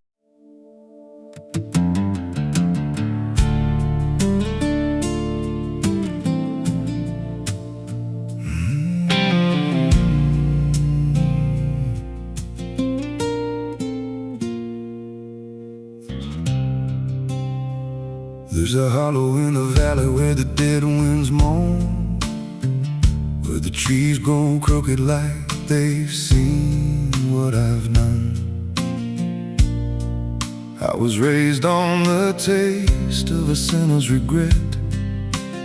There's a hollow in the valley where the dead winds moan, where the trees go crooked like they've seen what I've known. I was raised on the taste of a sinner's regret,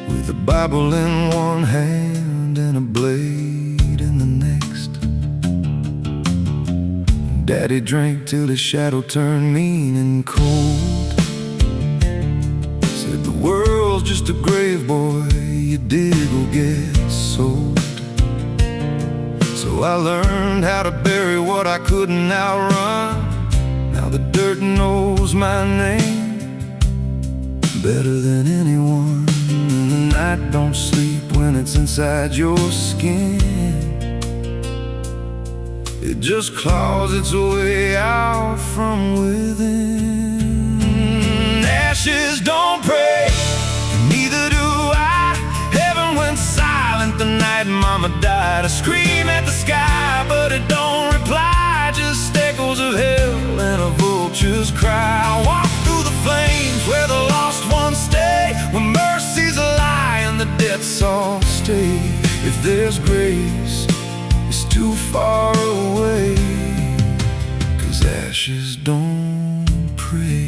with a Bible in one hand and a blade in the next. Daddy drank till his shadow turned mean and cold. Said the world's just a grave, boy, you dig or get sold. So I learned how to bury what I couldn't outrun. Now the dirt knows my name better than anyone. And the night don't sleep when it's inside your skin. It just claws its way out from within. Ashes don't pray, neither do I. Heaven went silent the night Mama died. I scream at the sky, but it don't reply. Just vultures cry. I walk through the flames where the lost ones stay, where mercy's a lie and the debts all stay. If there's grace, it's too far away, 'cause ashes don't pray.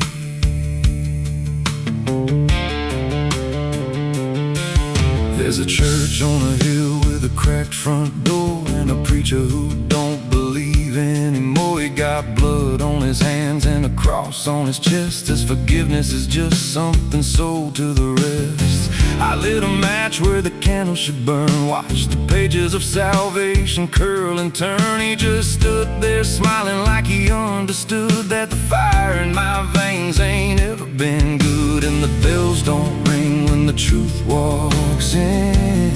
There's a church on a hill with a cracked front door, and a preacher who don't believe anymore. He got blood on his hands and a cross on his chest. His forgiveness is just something sold to the rest. I lit a match where the candle should burn, watched the pages of salvation curl and turn. He just stood there smiling like he understood that the fire in my veins ain't ever been good, and the bells don't ring when the truth walks in.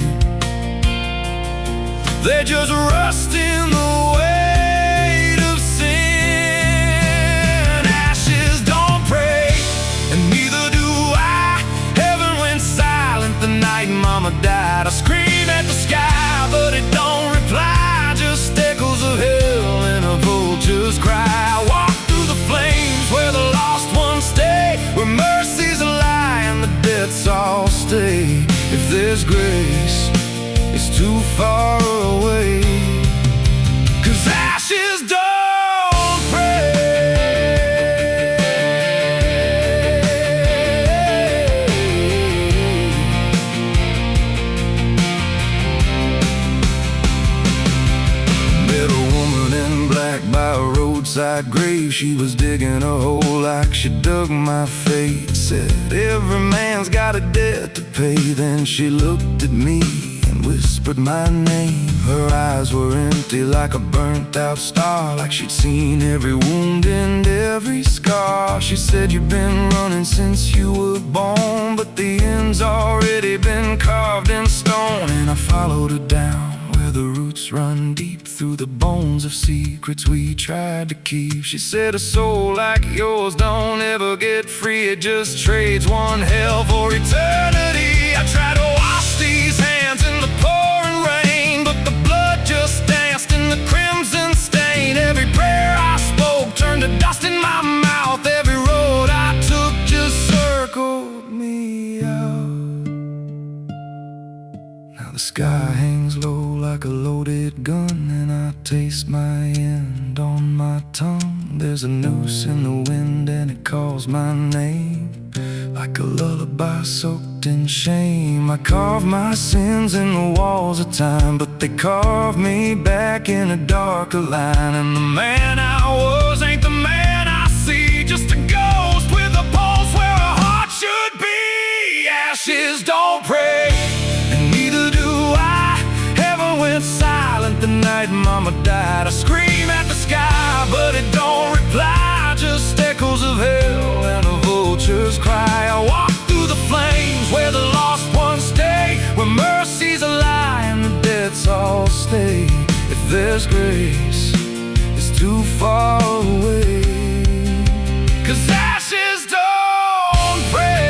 They just rust in the weight of sin. Ashes don't pray, and neither do I. Heaven went silent the night Mama died. I scream at the sky, but it don't reply. Just echoes of hell and a vulture's cry. I walk through the flames where the lost ones stay, where mercy's a lie and the debts all stay. If there's grace, it's too far away, 'cause ashes don't pray. Met a woman in black by a roadside grave. She was digging a hole like she dug my fate. Said every man's got a debt to pay. Then she looked at me and whispered my name. Her eyes were empty like a burnt out star, like she'd seen every wound and every scar. She said, "You've been running since you were born, but the end's already been carved in stone." And I followed her down where the roots run deep through the bones of secrets we tried to keep. She said, "A soul like yours don't ever get free. It just trades one hell for eternity." I tried to wash these hands in the pouring rain, but the blood just danced in the crimson stain. Every prayer I spoke turned to dust in my mouth. Every road I took just circled me out. Now the sky hangs low like a loaded gun, and I taste my end on my tongue. There's a noose in the wind and it calls my name, like a lullaby soaked in shame. I carve my sins in the walls of time, but they carve me back in a darker line. And the man I was ain't the man I see, just a ghost with a pulse where a heart should be. Ashes don't pray, and neither do I. Heaven went silent the night Mama died. I scream at the sky, but it don't reply. Just echoes of hell and a vulture's cry. I walk through the flames where the lost ones stay, where mercy's a lie and the debts all stay. If there's grace, it's too far away, 'cause ashes don't pray.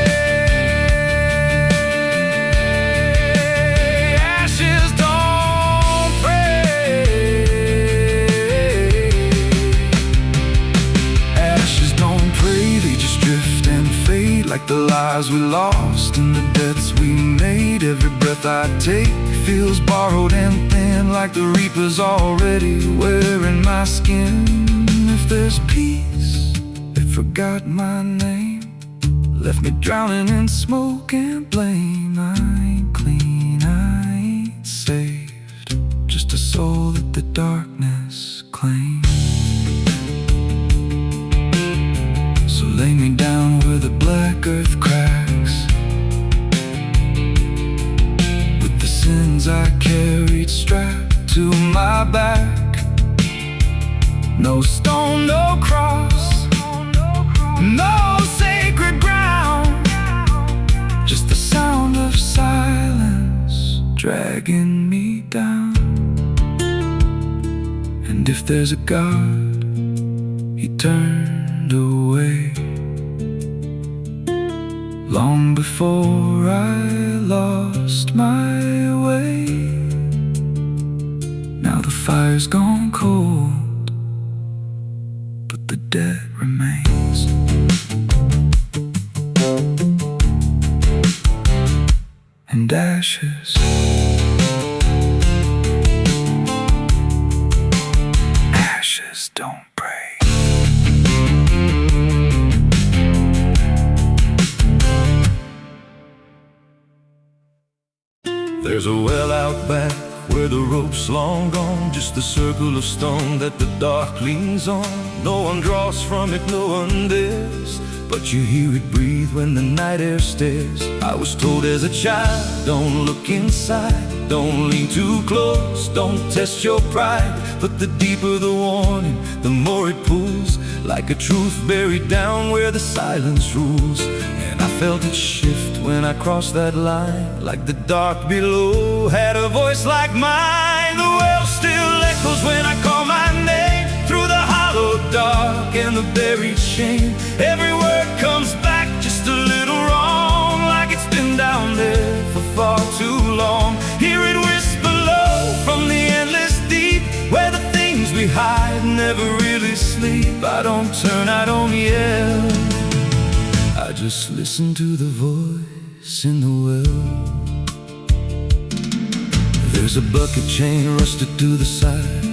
Ashes don't pray. Ashes don't pray, they just drift and fade like the lives we lost and the debts we made. Every breath I take feels borrowed and thin, like the reaper's already wearing my skin. If there's peace, they forgot my name, left me drowning in smoke and blame. I ain't clean, I ain't saved, just a soul that the darkness claims. So lay me down where the black earth cracks, with the sins I carried strapped to my back. No stone, no cross, no sacred ground, just the sound of silence dragging me down. And if there's a God, He turned away long before I lost my way. Now the fire's gone cold, but the debt remains. ashes. Ashes don't pray. There's a well out back where the rope's long gone, just a circle of stone that the dark leans on. No one draws from it, no one dares, but you hear it breathe when the night air stares. I was told as a child, don't look inside, don't lean too close, don't test your pride. But the deeper the warning, the more it pulls, like a truth buried down where the silence rules. And I felt it shift when I crossed that line, like the dark below had a voice like mine. The well still echoes when I call my name, through the hollow dark and the buried shame. Every word comes back just a little wrong, like it's been down there for far too long. Hear it whisper low from the endless deep, where the things we hide never really sleep. I don't turn, I don't yell, I just listen to the voice in the well. There's a bucket chain rusted to the side,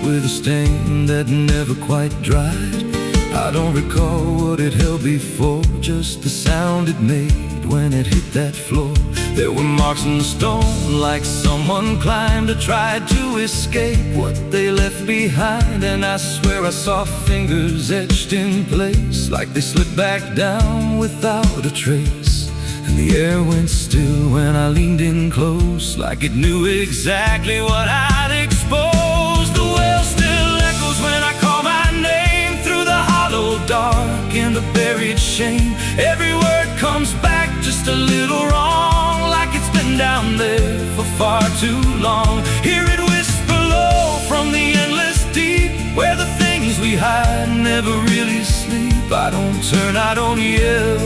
with a stain that never quite dried. I don't recall what it held before, just the sound it made when it hit that floor. There were marks in the stone, like someone climbed or tried to escape what they left behind. And I swear I saw fingers etched in place, like they slipped back down without a trace. And the air went still when I leaned in close, like it knew exactly what I'd exposed. The well still echoes when I call my name, through the hollow dark and the buried shame. Every word comes back just a little wrong, like it's been down there for far too long. Hear it whisper low from the endless deep, where the things we hide never really sleep. I don't turn, I don't yell,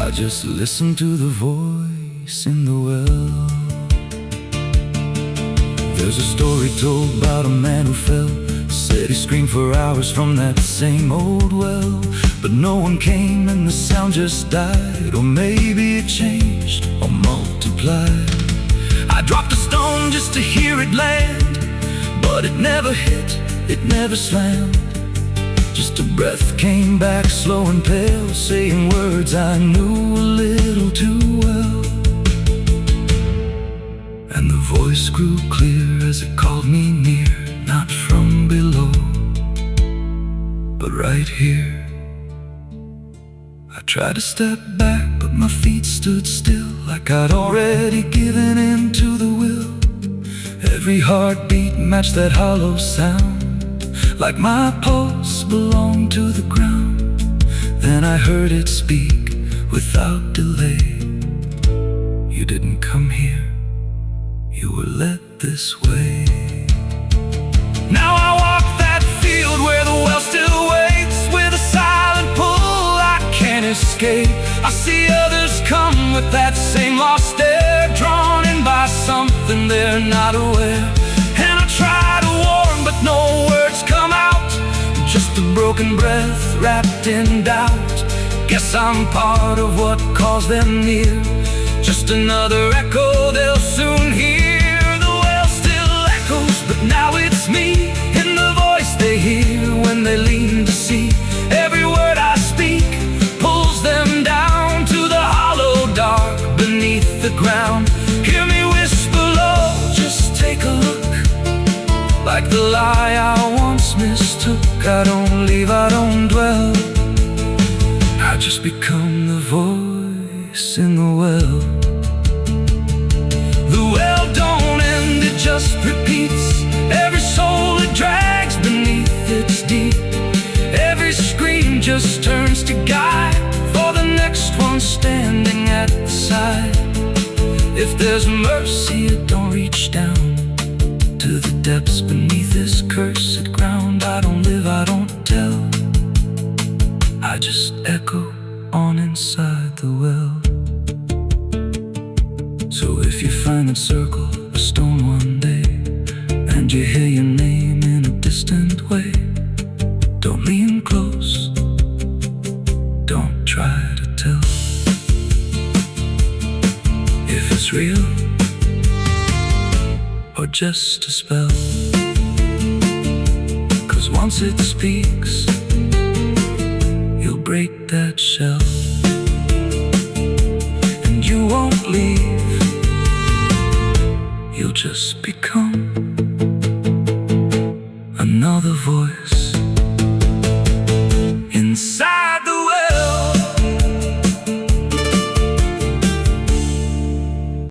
I just listen to the voice in the well. There's a story told about a man who fell, said he screamed for hours from that same old well, but no one came and the sound just died. Or maybe it changed or multiplied. I dropped a stone just to hear it land, but it never hit, it never slammed. Just a breath came back slow and pale, saying words I knew a little too well. And the voice grew clear as it called me near, not from below, but right here. I tried to step back, but my feet stood still, like I'd already given in to the will. Every heartbeat matched that hollow sound, like my pulse belonged to the ground. Then I heard it speak without delay. You didn't come here, you were led this way. Now I walk that field where the well still waits, with a silent pull I can't escape. I see others come with that same lost stare, drawn in by something they're not aware. And I try to warn, but no words come out, just a broken breath wrapped in doubt. Guess I'm part of what calls them near, just another echo they'll soon hear. The well still echoes, but now it's me, in the voice they hear when they lean to see. Every word I speak pulls them down to the hollow dark beneath the ground. Hear me whisper low, just take a look, like the lie I once mistook. I don't leave, I don't dwell, I just become the voice in the well. The well don't end, it just repeats. Every soul it drags beneath its deep. Every scream just turns to guide for the next one standing at the side. If there's mercy, it don't reach down to the depths beneath this cursed ground. I don't live, I don't tell, I just echo on inside the well. So if you find that circle of stone one day, and you hear your name in a distant way, don't lean close, don't try to tell. If it's real or just a spell. 'Cause once it speaks, you'll break that shell, and you won't leave. You'll just become another voice